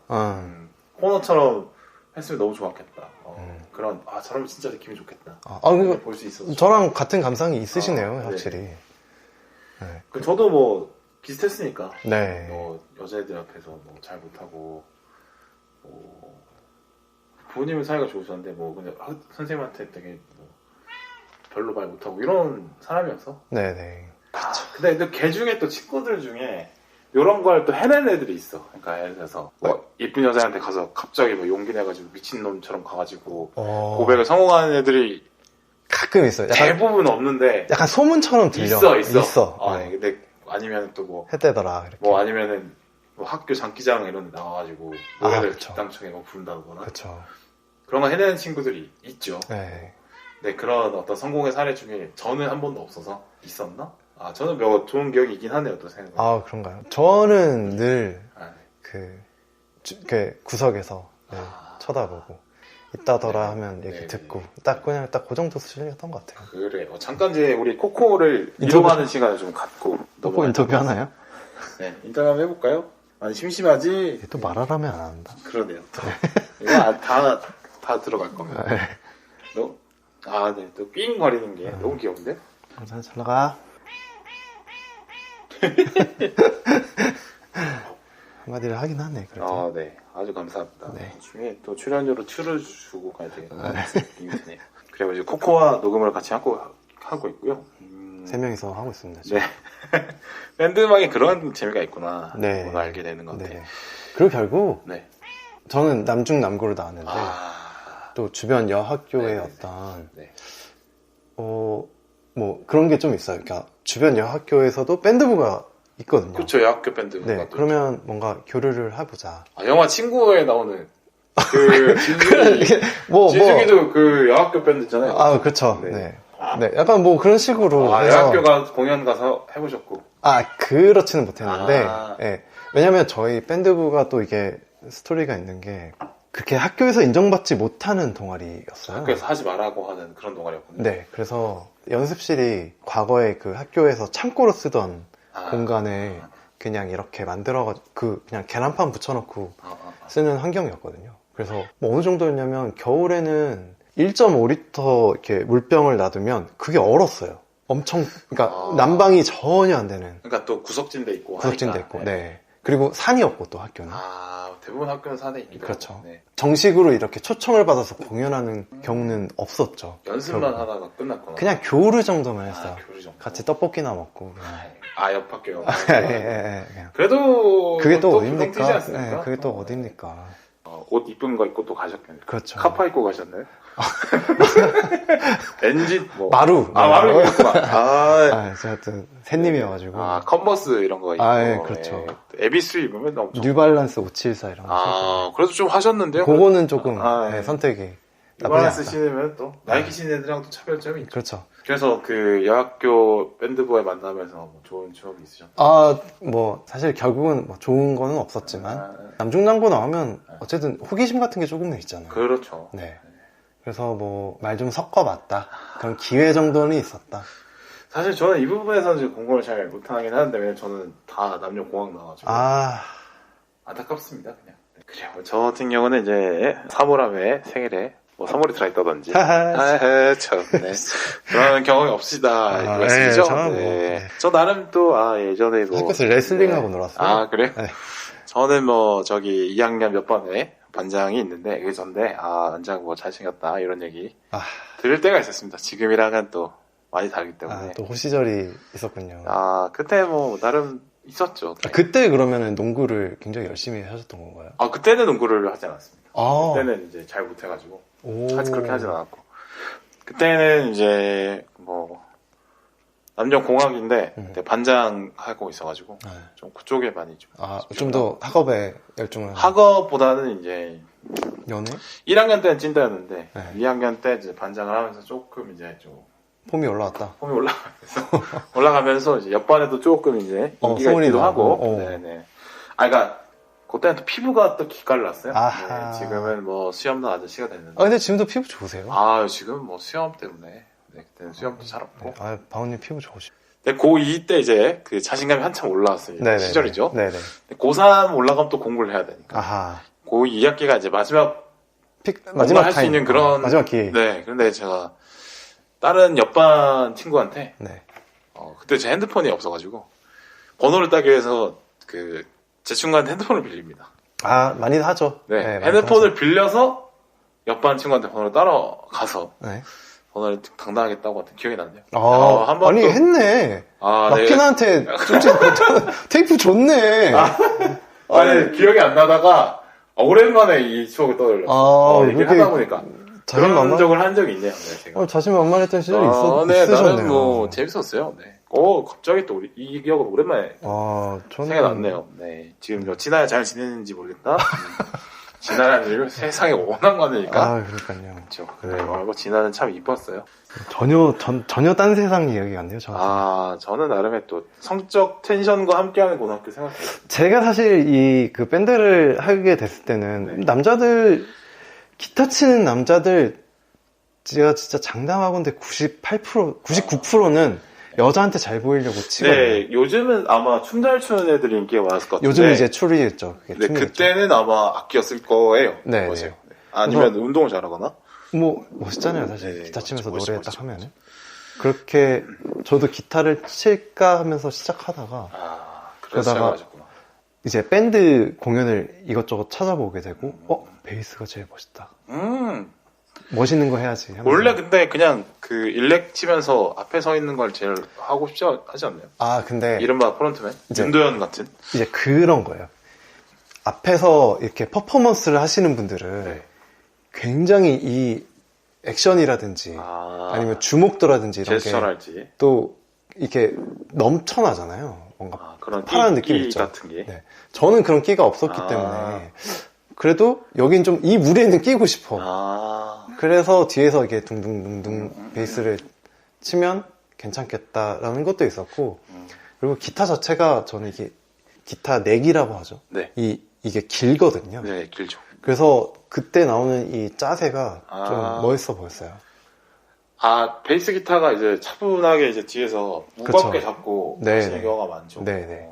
코너처럼 했으면 너무 좋았겠다. 그런 저러면 진짜 느낌이 좋겠다. 볼 수 있어서 저랑 같은 감상이 있으시네요, 확실히. 네. 저도 뭐 비슷했으니까. 네. 뭐 여자애들 앞에서 뭐 잘 못하고 뭐 부모님은 사이가 좋으셨는데 뭐 그냥 선생님한테 되게 뭐 별로 말 못하고 이런 사람이어서. 네네. 근데 걔 중에 또 친구들 중에 이런 걸 또 해낸 애들이 있어. 그러니까 예를 들어서 뭐 예쁜 여자한테 가서 갑자기 뭐 용기 내가지고 미친놈처럼 가가지고 고백을 성공하는 애들이 가끔 있어요. 대부분 없는데 약간 소문처럼 들려. 있어. 네. 근데 아니면 또 뭐 해대더라. 이렇게. 뭐 아니면은 뭐 학교 장기자랑 이런 데 나와가지고 노래를 기땅청에 막 부른다거나. 그쵸. 그런 거 해내는 친구들이 있죠. 네. 네, 그런 어떤 성공의 사례 중에 저는 한 번도 없어서 있었나? 저는 몇 좋은 기억이 있긴 하네요, 또 생각해. 그런가요? 저는 늘 구석에서 쳐다보고 있다더라 하면 얘기 듣고 딱 그 정도 수준이었던 것 같아요. 그래. 잠깐 이제 우리 코코를 이동하는 시간을 좀 갖고 코코 인터뷰 하나요? 네, 인터뷰 한번 해볼까요? 아니 심심하지? 또 말하라면 안 한다. 그러네요. 이거 다 들어갈 겁니다. 네. 네, 또 삥거리는 게 너무 귀여운데? 잘 나가. 한마디를 하긴 하네. 그래도. 네, 아주 감사합니다. 네. 나중에 또 출연료로 툴을 주고 가야 되겠네요. 그래서 이제 코코와 녹음을 같이 하고 있고요. 3명이서 하고 있습니다. 지금. 네. 밴드망에 그런 재미가 있구나. 네. 오늘 알게 되는 건데. 네. 그리고 결국 네. 저는 남중남고로 나왔는데 또 주변 여학교의 어떤 뭐 그런 게 좀 있어요. 그러니까 주변 여학교에서도 밴드부가 있거든요. 그렇죠. 여학교 밴드부가. 네. 그러면 뭔가 교류를 해보자. 영화 친구에 나오는 그 지숙이도 그 여학교 밴드 있잖아요. 그렇죠. 네. 네. 약간 뭐 그런 식으로 해서 여학교 공연 가서 해보셨고. 그렇지는 못했는데 네. 왜냐면 저희 밴드부가 또 이게 스토리가 있는 게 그렇게 학교에서 인정받지 못하는 동아리였어요. 학교에서 하지 말라고 하는 그런 동아리였군요. 네, 그래서 연습실이 과거에 그 학교에서 창고로 쓰던 공간을 그냥 이렇게 만들어가지고 그냥 계란판 붙여놓고 쓰는 환경이었거든요. 그래서 뭐 어느 정도였냐면 겨울에는 1.5리터 이렇게 물병을 놔두면 그게 얼었어요. 엄청 그러니까 난방이 전혀 안 되는. 그러니까 또 구석진데 있고. 구석진데 있고. 네. 그리고 산이었고 또 학교는. 대부분 학교는 산에 있기도 그렇죠. 하고. 네. 정식으로 이렇게 초청을 받아서 공연하는 경우는 없었죠. 연습만 하다가 끝났구나. 그냥 교류 정도만 했어요. 교류 정도. 같이 떡볶이나 먹고. 옆 학교. 예. 그래도 그게 또 튀지 어딥니까? 않습니까? 네, 그게 또 어딥니까? 옷 이쁜 거 입고 또 가셨겠네요. 그렇죠. 카파 입고 가셨나요? 엔진 마루. 마루 입구나. 제가 또 샌님이어가지고. 컨버스 이런 거 입고. 그렇죠. 에비스 입으면 엄청. 뉴발란스 574 이런 거. 그래도 좀 하셨는데요? 그거는 조금 선택이. 뉴발란스 신으면 또 나이키 신는 애들이랑 또 차별점이 있죠. 그렇죠. 그래서 그 여학교 밴드부에 만나면서 뭐 좋은 추억이 있으셨나요? 뭐 사실 결국은 뭐 좋은 거는 없었지만 남중남고 나오면 어쨌든 호기심 같은 게 조금은 있잖아요. 그렇죠. 네. 그래서 뭐 말 좀 섞어봤다. 그런 기회 정도는 있었다. 사실 저는 이 부분에서는 공부를 잘 못하긴 하는데 왜냐면 저는 다 남녀공학 나와가지고 안타깝습니다 그냥. 그래요. 저 같은 경우는 이제 사물함에 생일에 뭐 선물이 들어있다든지 참 그런 경험이 없으시다 이 말씀이죠? 저 나름 또 예전에 뭐 학교에서 레슬링하고 놀았어요. 그래요? 네. 저는 뭐 저기 2학년 몇 번에 반장이 있는데 그게 전데 반장 뭐 잘생겼다 이런 얘기 들을 때가 있었습니다. 지금이랑은 또 많이 다르기 때문에 또 호시절이 있었군요. 그때 뭐 나름 있었죠. 그때 그러면은 농구를 굉장히 열심히 하셨던 건가요? 그때는 농구를 하지 않았습니다. 그때는 이제 잘 못해가지고 그렇게 하진 않았고 그때는 이제 뭐 남녀공학인데 반장 하고 있어가지고 좀 그쪽에 많이 좀 더 학업에 열중을 학업보다는 이제 연애? 1학년 때는 찐따였는데 2학년 때 이제 반장을 하면서 조금 이제 좀 폼이 올라왔다. 폼이 올라가면서 이제 옆반에도 조금 이제 인기가 있기도 하고. 네네. 그러니까 그때는 또 피부가 또 기깔났어요. 네, 지금은 뭐 수염난 아저씨가 됐는데. 근데 지금도 피부 좋으세요? 지금 뭐 수염 때문에. 네, 그때는 수염도 잘 없고. 바오님 피부 좋으시죠. 네, 고2 때 이제 그 자신감이 한참 올라왔어요. 시절이죠. 네네. 고3 올라가면 또 공부를 해야 되니까. 고2 2학기가 이제 마지막 마지막 할 수 있는 그런 마지막 기회. 네. 그런데 제가 다른 옆반 친구한테 네. 그때 제 핸드폰이 없어가지고 번호를 따기 위해서 제 친구한테 핸드폰을 빌립니다. 아, 많이들 하죠. 네. 핸드폰을 빌려서 옆반 친구한테 번호를 따러 가서 네. 번호를 당당하게 따고 왔던 기억이 나네요. 아니 했네. 마키나한테 테이프 줬네. 아니 기억이 안 나다가 오랜만에 이 추억을 떠올렸어요. 얘기를 하다 보니까 그런 적을 한 적이 있네요. 네, 제가. 자신만만했던 시절이 네, 있으셨네요. 나는 뭐 재밌었어요. 네. 갑자기 또 이 기억을 오랜만에 생각났네요. 네, 지금 진아야 잘 지내는지 모르겠다. 진아라는 이름 세상에 워낙 많으니까. 그러니까요. 그렇죠. 그리고 진아는 참 이뻤어요. 전혀 딴 세상 이야기가 안 돼요, 저한테. 저는 나름의 또 성적 텐션과 함께하는 고등학교 생각해요. 제가 사실 그 밴드를 하게 됐을 때는 남자들 기타 치는 남자들 제가 진짜 장담하건대 98%, 99%는 여자한테 잘 보이려고 치거든요. 네, 요즘은 아마 춤 잘 추는 애들이 인기가 많았을 것 같은데. 요즘은 이제 추리겠죠. 네, 그때는 아마 악기였을 거예요. 네. 아니면 운동을 잘하거나. 멋있잖아요, 사실. 네, 기타 치면서 노래 딱 하면은. 그렇게 저도 기타를 칠까 하면서 시작하다가. 그러다가 이제 밴드 공연을 이것저것 찾아보게 되고, 베이스가 제일 멋있다. 멋있는 거 해야지. 하면서. 원래 근데 그냥 일렉 치면서 앞에 서 있는 걸 제일 하고 싶지 하지 않나요? 근데. 이른바 프론트맨? 윤도현 같은? 이제 그런 거예요. 앞에서 이렇게 퍼포먼스를 하시는 분들은 굉장히 이 액션이라든지 아니면 주목도라든지 이런 제스처랄지 또 이렇게 넘쳐나잖아요. 뭔가 그런 파란 느낌 있죠. 같은 게. 네. 저는 그런 끼가 없었기 때문에 그래도 여긴 좀 이 무리에는 끼고 싶어. 그래서 뒤에서 이렇게 둥둥둥둥 베이스를 치면 괜찮겠다라는 것도 있었고 그리고 기타 자체가 저는 이게 기타 넥이라고 하죠. 네. 이게 길거든요. 네, 길죠. 그래서 그때 나오는 이 짜세가 좀 멋있어 보였어요. 베이스 기타가 이제 차분하게 이제 뒤에서 무겁게 잡고 하시는 경우가 많죠. 네네.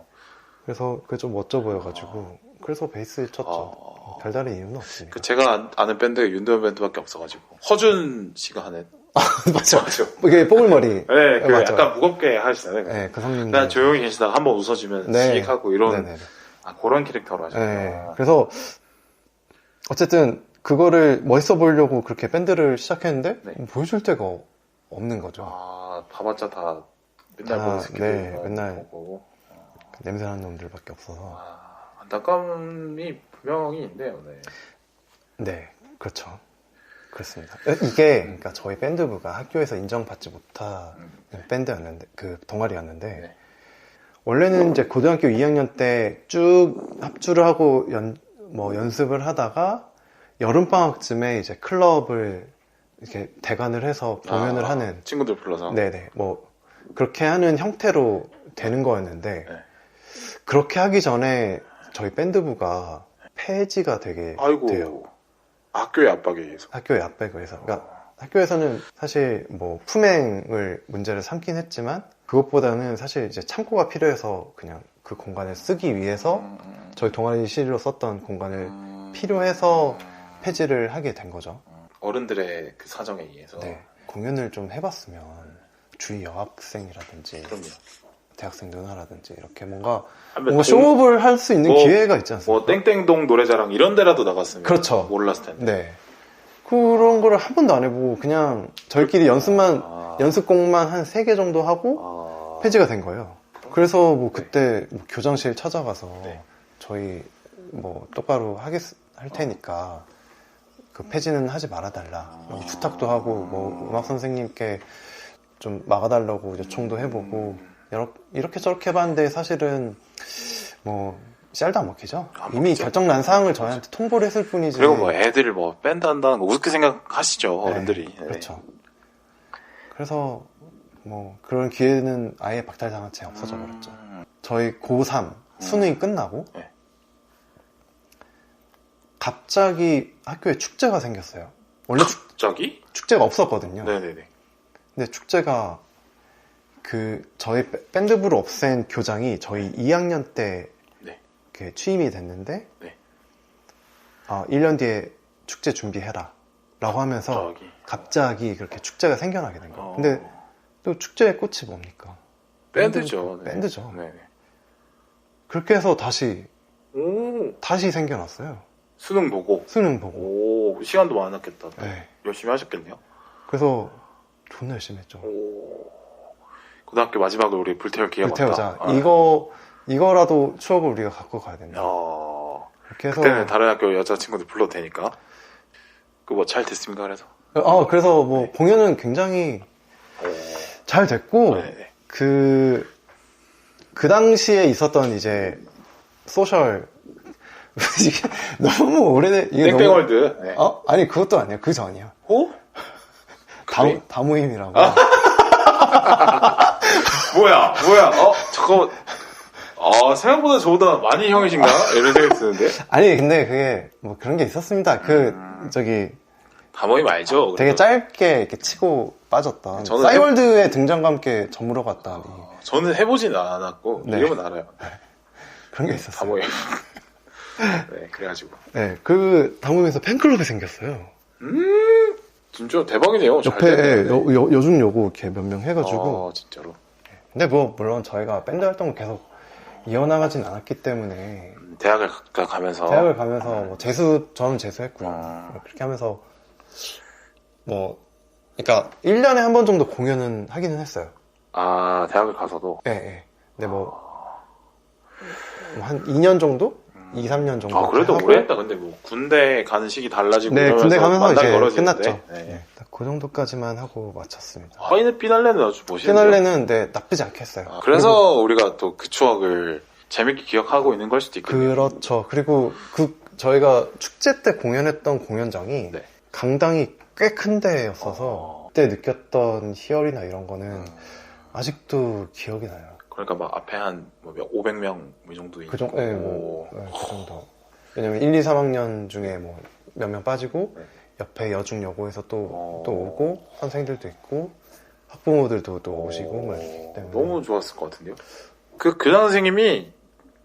그래서 그게 좀 멋져 보여가지고 그래서 베이스 쳤죠. 별다른 이유는 없습니다. 제가 아는 밴드가 윤도현 밴드밖에 없어가지고 허준 씨가 하는 맞죠. 이게 뽀글머리. 네, 약간 무겁게 하시잖아요. 네, 그 성님. 그냥 조용히 계시다가 한번 웃어주면 씩 하고 이런 그런 캐릭터로 하죠. 그래서 어쨌든 그거를 멋있어 보이려고 그렇게 밴드를 시작했는데 보여줄 데가 없는 거죠. 봐봤자 다 맨날 보는 스킬들. 맨날 냄새나는 놈들밖에 없어서. 안타까움이 분명히 있네요. 네, 그렇죠. 그렇습니다. 이게 그러니까 저희 밴드부가 학교에서 인정받지 못한 밴드였는데 그 동아리였는데 원래는 이제 고등학교 2학년 때 쭉 합주를 하고 연습을 하다가 여름방학쯤에 이제 클럽을 이렇게 대관을 해서 공연을 하는 친구들 불러서 네네 그렇게 하는 형태로 되는 거였는데 그렇게 하기 전에 저희 밴드부가 폐지가 되게 돼요. 학교의 압박에 의해서. 학교의 압박에 의해서. 그러니까 학교에서는 사실 뭐 품행을 문제를 삼긴 했지만 그것보다는 사실 이제 창고가 필요해서 그냥 그 공간을 쓰기 위해서 저희 동아리실로 썼던 공간을 필요해서 폐지를 하게 된 거죠. 어른들의 그 사정에 의해서. 네. 공연을 좀 해봤으면 주위 여학생이라든지 그럼요. 대학생 누나라든지 이렇게 뭔가 쇼업을 할 수 있는 기회가 있지 않습니까? 땡땡동 노래자랑 이런 데라도 나갔으면 그렇죠. 몰랐을 텐데. 네. 그런 거를 한 번도 안 해보고 그냥 저희끼리 연습곡만 한 3개 정도 하고 폐지가 된 거예요. 그래서 뭐 그때 교장실 찾아가서 저희 뭐 똑바로 할 테니까 그 폐지는 하지 말아달라 부탁도 하고 뭐 음악 선생님께 좀 막아달라고 요청도 해보고 이렇게 저렇게 해봤는데 사실은 뭐 쌀도 안 먹히죠. 이미 결정 난 사항을 저희한테 통보를 했을 뿐이지. 그리고 뭐 애들 뭐 밴드 한다는 거 우습게 생각하시죠 어른들이. 그렇죠. 그래서 뭐 그런 기회는 아예 박탈당한 채 없어져 버렸죠. 저희 고3 수능이 끝나고 갑자기 학교에 축제가 생겼어요. 원래 갑자기? 축제가 없었거든요. 네네네. 근데 축제가 저희 밴드부를 없앤 교장이 저희 2학년 때 취임이 됐는데 1년 뒤에 축제 준비해라 라고 하면서 갑자기, 갑자기 그렇게 축제가 생겨나게 된 거예요. 근데 또 축제의 꽃이 뭡니까? 밴드죠. 밴드죠. 네. 그렇게 해서 다시 오, 생겨났어요. 수능 보고. 수능 보고. 오, 시간도 많았겠다. 네. 열심히 하셨겠네요. 그래서 존나 열심히 했죠. 오, 고등학교 마지막으로 우리 불태울 기회가 불태우자. 왔다. 이거라도 추억을 우리가 갖고 가야 된다. 그렇게 해서 그때는 다른 학교 여자친구들 불러도 되니까. 그 뭐 잘 됐습니까, 그래서? 그래서 뭐 공연은 굉장히 잘 됐고, 네. 그 당시에 있었던 이제 소셜 이게 너무 오래된 이게 땡땡월드. 네. 아니 그것도 아니야. 그 전이야. 그래? 다모임이라고. 뭐야? 잠깐만. 생각보다 저보다 많이 형이신가? 이런 생각이 드는데. 아니 근데 그게 뭐 그런 게 있었습니다. 저기 다모임 알죠? 되게 짧게 이렇게 치고 빠졌던 싸이월드의 등장과 함께 저물어 갔다니. 저는 해보진 않았고 네. 이름은 알아요. 그런 게 있었어요. 다모임. 네, 그래가지고. 네, 그 다모임에서 팬클럽이 생겼어요. 진짜 대박이네요. 옆에 여중 여고 이렇게 몇 명 해가지고. 진짜로. 근데 뭐 물론 저희가 밴드 활동을 계속 이어나가진 않았기 때문에 대학을 가면서 뭐 저는 재수했고요. 그렇게 하면서 뭐 그러니까 1년에 한 번 정도 공연은 하기는 했어요. 대학을 가서도. 네. 근데 뭐 한 2년 정도? 2, 3년 정도. 그래도 오래 했다. 근데 뭐 군대 가는 시기 달라지고. 네, 군대 가면서 이제 멀어지는데. 끝났죠. 네. 그 정도까지만 하고 마쳤습니다. 파이널 피날레는 아주 멋있는데. 피날레는 네, 나쁘지 않게 했어요. 그래서 우리가 또 그 추억을 재밌게 기억하고 있는 걸 수도 있거든요. 그렇죠. 그리고 저희가 축제 때 공연했던 공연장이 네. 강당이 꽤 큰 데였어서 그때 느꼈던 희열이나 이런 거는 아직도 기억이 나요. 그러니까 막 앞에 한 500명 이 정도 있고. 그 정도. 왜냐면 1, 2, 3학년 중에 뭐 몇 명 빠지고 네. 옆에 여중 여고에서 또 오고 선생님들도 있고 학부모들도 또 오시고 뭐 이렇기 때문에 너무 좋았을 것 같은데요. 그 교장 선생님이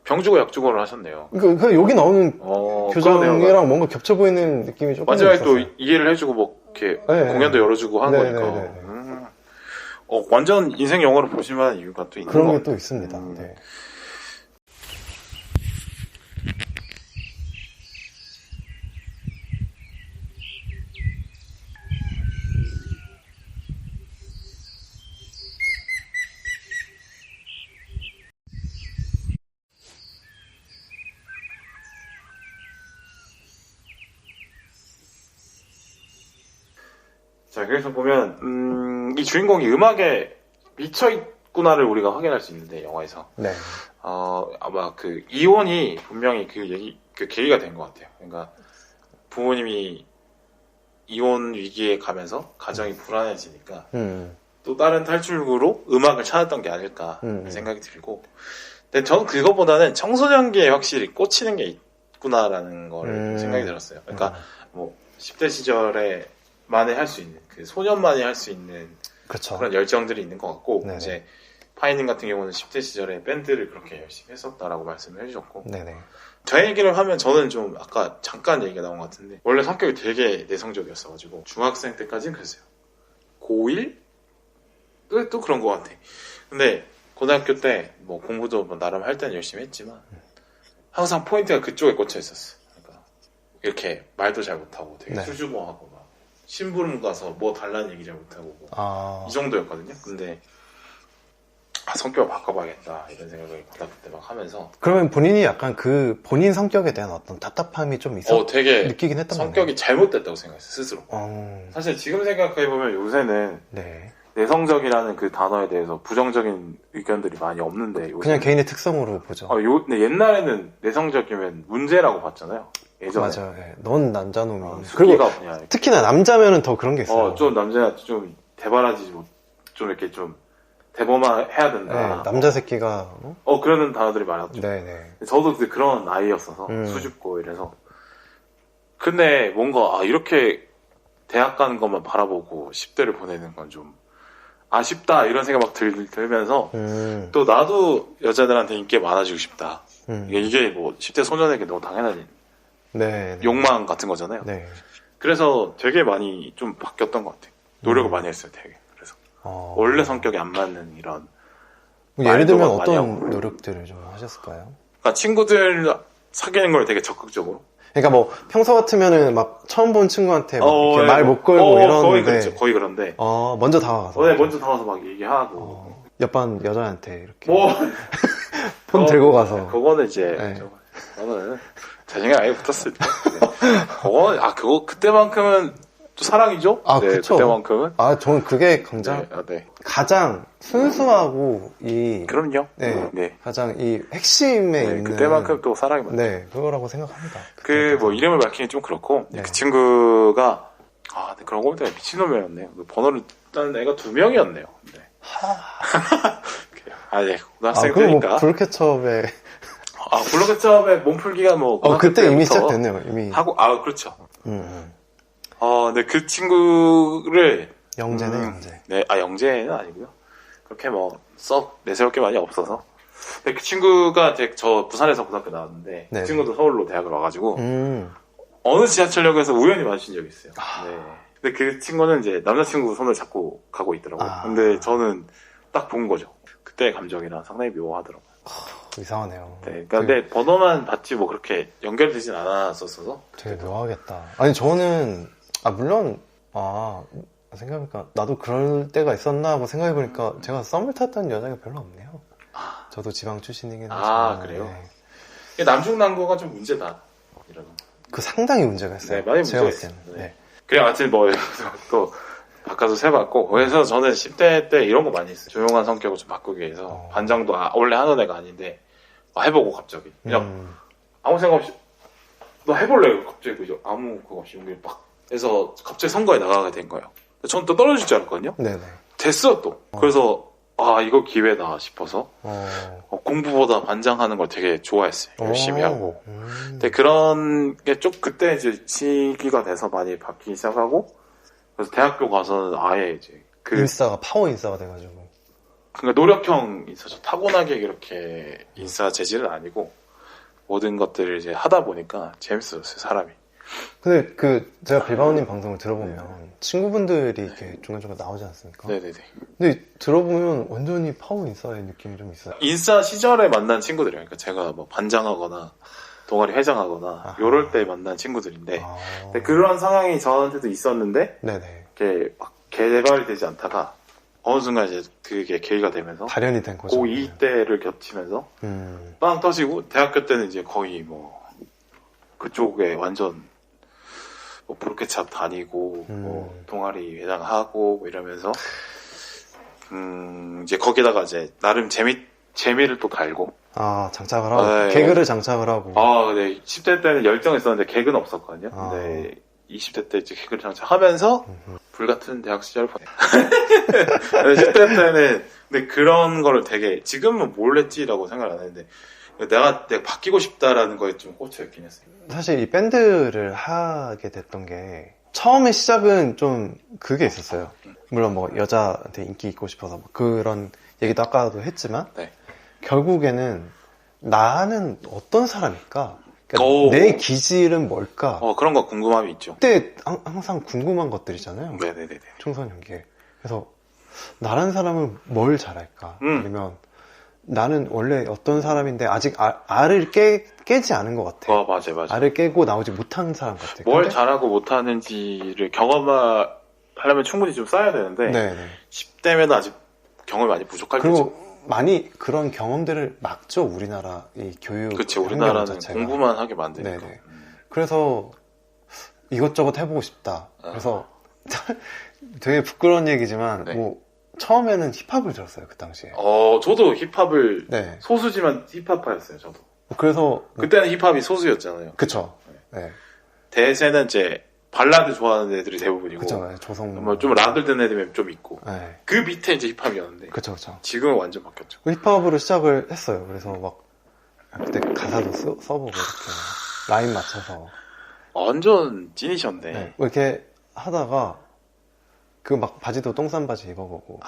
병주고 약주고를 하셨네요. 그 여기 나오는 교장이랑 뭔가 겹쳐 보이는 느낌이 조금 마지막에 있었어요. 또 이해를 해주고 뭐 이렇게 네, 공연도 열어주고 하는 네, 거니까. 네, 네. 완전 인생 영화를 보실 만한 이유가 또 있는 그런 것 게 또 있습니다. 네. 자, 그래서 보면 이 주인공이 음악에 미쳐있구나를 우리가 확인할 수 있는데, 영화에서. 네. 아마 그 이혼이 분명히 그 계기가 된 것 같아요. 그러니까 부모님이 이혼 위기에 가면서 가정이 불안해지니까 또 다른 탈출구로 음악을 찾았던 게 아닐까 생각이 들고, 근데 저는 그것보다는 청소년기에 확실히 꽂히는 게 있구나라는 걸 생각이 들었어요. 그러니까 뭐 10대 시절에 만에 할 수 있는, 그 소년만이 할 수 있는 그쵸. 그런 열정들이 있는 것 같고, 네네. 이제 파이님 같은 경우는 10대 시절에 밴드를 그렇게 열심히 했었다라고 말씀을 해주셨고, 네네. 저 얘기를 하면 저는 좀 아까 잠깐 얘기가 나온 것 같은데, 원래 성격이 되게 내성적이었어가지고 중학생 때까지는 그랬어요. 고1? 또 그런 것 같아. 근데 고등학교 때 뭐 공부도 뭐 나름 할 때는 열심히 했지만 항상 포인트가 그쪽에 꽂혀 있었어. 그러니까 이렇게 말도 잘 못하고 되게 네. 수줍어하고 막 심부름 가서 뭐 달라는 얘기 잘 못하고 이 정도였거든요. 근데 성격을 바꿔봐야겠다 이런 생각을 고등학교 때 막 하면서. 그러면 본인이 약간 그 본인 성격에 대한 어떤 답답함이 좀 되게 느끼긴 했던 거예요. 성격이 잘못됐다고 생각했어요, 스스로. 사실 지금 생각해보면 요새는 네. 내성적이라는 그 단어에 대해서 부정적인 의견들이 많이 없는데, 요새는 그냥 개인의 특성으로 보죠. 근데 옛날에는 내성적이면 문제라고 봤잖아요. 예전에. 맞아요. 네. 넌 남자놈이. 그리고 특히나 남자면은 더 그런 게 있어요. 좀 남자한테 좀 대바라지 좀 이렇게 좀 대범해야 된다. 네, 남자 새끼가 그러는 단어들이 많았죠. 네네. 저도 그런 아이였어서 수줍고 이래서. 근데 뭔가 이렇게 대학 가는 것만 바라보고 10대를 보내는 건 좀 아쉽다 이런 생각 막 들면서 또 나도 여자들한테 인기 많아지고 싶다. 이게 뭐 10대 소년에게 너무 당연한 네, 욕망 같은 거잖아요. 네. 그래서 되게 많이 좀 바뀌었던 것 같아요. 노력을 많이 했어요, 되게. 그래서 원래 성격이 안 맞는 이런. 예를 들면 어떤 노력들을 좀 하셨을까요? 그러니까 친구들 사귀는 걸 되게 적극적으로. 그러니까 뭐 평소 같으면은 막 처음 본 친구한테 막 이렇게 말 못 걸고 이러는데 거의 그렇죠. 거의 그런데. 먼저 다가가서. 네, 먼저 다가가서 막 얘기하고. 옆반 여자한테 이렇게 폰 들고 가서. 그거는 이제 저는 자신감 아예 붙었을 때. 그거 그때만큼은 또 사랑이죠. 네, 그쵸. 그때만큼은. 저는 그게 네. 가장 순수하고 그럼요. 네. 가장 이 핵심에 있는. 그때만큼 또 사랑이 맞죠. 네, 그거라고 생각합니다. 뭐 이름을 밝히기 좀 그렇고 그 친구가 그런 거 보니까 미친놈이었네요. 그 번호를 딴 애가 2명이었네요. 네. 고등학생 그럼 때니까. 뭐 블루케첩에. 블루케첩의 몸풀기가 뭐. 그때 이미 시작됐네요. 이미. 하고, 그렇죠. 근데 그 친구를. 영재네, 영재. 네, 영재는 아니고요. 그렇게 뭐, 썩 내세울 게 많이 없어서. 근데 그 친구가 저 부산에서 고등학교 나왔는데, 그 친구도 서울로 대학을 와가지고, 어느 지하철역에서 우연히 마주친 적이 있어요. 네. 근데 그 친구는 이제 남자친구 손을 잡고 가고 있더라고요. 근데 저는 딱 본 거죠. 그때의 감정이랑 상당히 묘하더라고요. 이상하네요. 네, 근데 번호만 받지 뭐 그렇게 연결되진 않았었어서. 되게 묘하겠다. 아니, 저는, 물론, 생각해보니까, 나도 그럴 때가 있었나 하고 생각해보니까, 제가 썸을 탔던 여자가 별로 없네요. 저도 지방 출신이긴 하지만. 그래요? 네. 남중남고가 좀 문제다. 이런. 상당히 문제가 있어요. 네, 많이 문제가 있어요. 네. 그래, 아무튼 또, 바꿔서 세봤고, 그래서 저는 10대 때 이런 거 많이 했어요. 조용한 성격을 좀 바꾸기 위해서. 반장도 원래 하는 애가 아닌데, 해보고 갑자기. 그냥, 아무 생각 없이, 너 해볼래? 갑자기 그죠? 아무 그거 없이 용기를 빡. 해서 갑자기 선거에 나가게 된 거예요. 저는 또 떨어질 줄 알았거든요? 네네. 됐어, 또. 그래서, 이거 기회다 싶어서, 공부보다 반장하는 걸 되게 좋아했어요. 열심히 하고. 근데 그런 게 좀 그때 이제 시기가 돼서 많이 바뀌기 시작하고, 그래서 대학교 가서는 아예 이제 인싸가 파워 인싸가 돼가지고. 그러니까 노력형 인싸죠. 타고나게 이렇게 인싸 재질은 아니고 모든 것들을 이제 하다 보니까 재밌었어요, 사람이. 근데 제가 빌바오님 방송을 들어보면 친구분들이 이렇게 중간중간 나오지 않습니까? 네네네. 근데 들어보면 완전히 파워 인싸의 느낌이 좀 있어요. 인싸 시절에 만난 친구들이에요. 그러니까 제가 뭐 반장하거나 동아리 회장하거나 요럴 때 만난 친구들인데 근데 그런 상황이 저한테도 있었는데 네네. 이게 막 개발이 되지 않다가 어느 순간 이제 그게 계기가 되면서 발현이 된 거죠. 고2 때를 겹치면서 빵 터지고 대학교 때는 이제 거의 뭐 그쪽에 완전 뭐 브로켓샵 다니고 뭐 동아리 회장하고 뭐 이러면서 이제 거기다가 이제 나름 재미를 또 달고 장착을 하고 개그를 장착을 하고 네 10대 때는 열정 있었는데 개그는 없었거든요. 근데 20대 때 이제 개그를 장착하면서 불같은 대학 시절을 보내. 10대 때는 근데 그런 거를 되게 지금은 뭘 했지라고 생각을 안 했는데 내가 바뀌고 싶다라는 거에 좀 꽂혀있긴 했어요. 사실 이 밴드를 하게 됐던 게 처음에 시작은 좀 그게 있었어요. 물론 뭐 여자한테 인기 있고 싶어서 뭐 그런 얘기도 아까도 했지만 결국에는 나는 어떤 사람일까? 그러니까 내 기질은 뭘까? 그런 거 궁금함이 있죠. 그때 항상 궁금한 것들이잖아요. 네네네. 청소년기에. 그래서 나라는 사람은 뭘 잘할까? 아니면 나는 원래 어떤 사람인데 아직 알을 깨지 않은 것 같아. 맞아요. 알을 깨고 나오지 못한 사람 같아. 뭘 잘하고 못하는지를 경험하려면 충분히 좀 쌓아야 되는데 네네. 10대면 아직 경험이 많이 부족할 그리고 때죠. 많이 그런 경험들을 막죠. 우리나라 이 교육. 그치, 우리나라는 공부만 하게 만드니까. 네네. 그래서 이것저것 해보고 싶다. 그래서 되게 부끄러운 얘기지만 뭐 처음에는 힙합을 들었어요, 그 당시에. 저도 힙합을 소수지만 힙합파였어요, 저도. 그래서 그때는 힙합이 소수였잖아요. 그쵸. 네. 대세는 이제 발라드 좋아하는 애들이 대부분이고, 그쵸, 조성. 뭐 좀 락을 듣는 애들이 좀 있고, 네. 그 밑에 이제 힙합이었는데, 그쵸. 지금은 완전 바뀌었죠. 힙합으로 시작을 했어요. 그래서 막 그때 가사도 써보고 이렇게 라인 맞춰서. 완전 찐이셨네. 네. 이렇게 하다가 그 막 바지도 똥싼 바지 입어보고.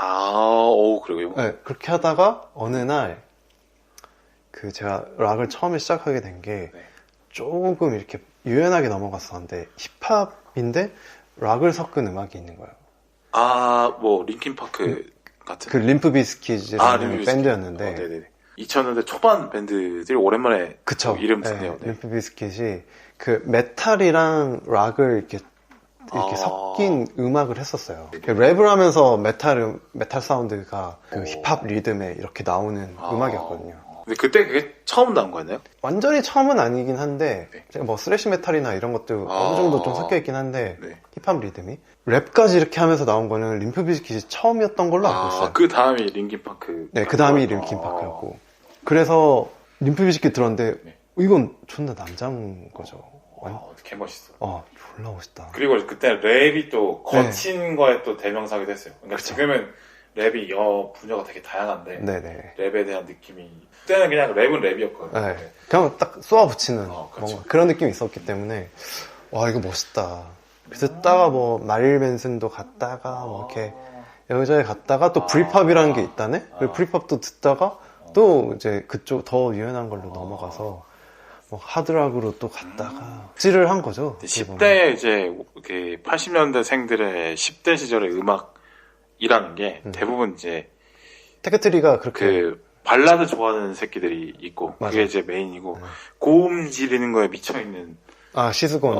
그래요? 네, 그렇게 하다가 어느 날 그 제가 락을 처음에 시작하게 된 게 조금 이렇게 유연하게 넘어갔었는데 힙합인데 락을 섞은 음악이 있는 거예요. 뭐 링킨파크 같은. 그 림프 비스킷이라는 밴드였는데. 네네. 2000년대 초반 밴드들이 오랜만에 그쵸. 이름 듣네요. 네. 림프 비스킷이 그 메탈이랑 락을 이렇게 섞인 음악을 했었어요. 랩을 하면서 메탈 사운드가 그 힙합 리듬에 이렇게 나오는 음악이었거든요. 근데 그때 그게 처음 나온 거였나요? 완전히 처음은 아니긴 한데 제가 뭐 스래시 메탈이나 이런 것도 어느 정도 좀 섞여 있긴 한데 힙합 리듬이 랩까지 이렇게 하면서 나온 거는 림프 비스킷이 처음이었던 걸로 알고 있어요. 그 다음이 링킨파크. 네, 그 다음이 링킨파크였고. 그래서 림프 비스킷 들었는데 이건 존나 남자인 거죠. 개 멋있어. 졸라 멋있다. 그리고 그때 랩이 또 거친 거에 또 대명사기도 했어요. 그러니까 그쵸. 지금은 랩이 분야가 되게 다양한데 랩에 대한 느낌이 그때는 그냥 랩은 랩이었거든요. 그냥 딱 쏘아붙이는 뭔가 그런 느낌이 있었기 때문에 와 이거 멋있다. 그래서 듣다가 뭐 마릴 맨슨도 갔다가 뭐 이렇게 여자에 갔다가 또 브리팝이라는 게 있다네. 브리팝도 듣다가 또 이제 그쪽 더 유연한 걸로 넘어가서 뭐 하드락으로 또 갔다가 찌를 한 거죠. 10대 이제 80년대생들의 10대 지절의 음악이라는 게 대부분 이제 테크트리가 그렇게 그 발라드 좋아하는 새끼들이 있고 그게 이제 메인이고 고음 지르는 거에 미쳐있는 시스콘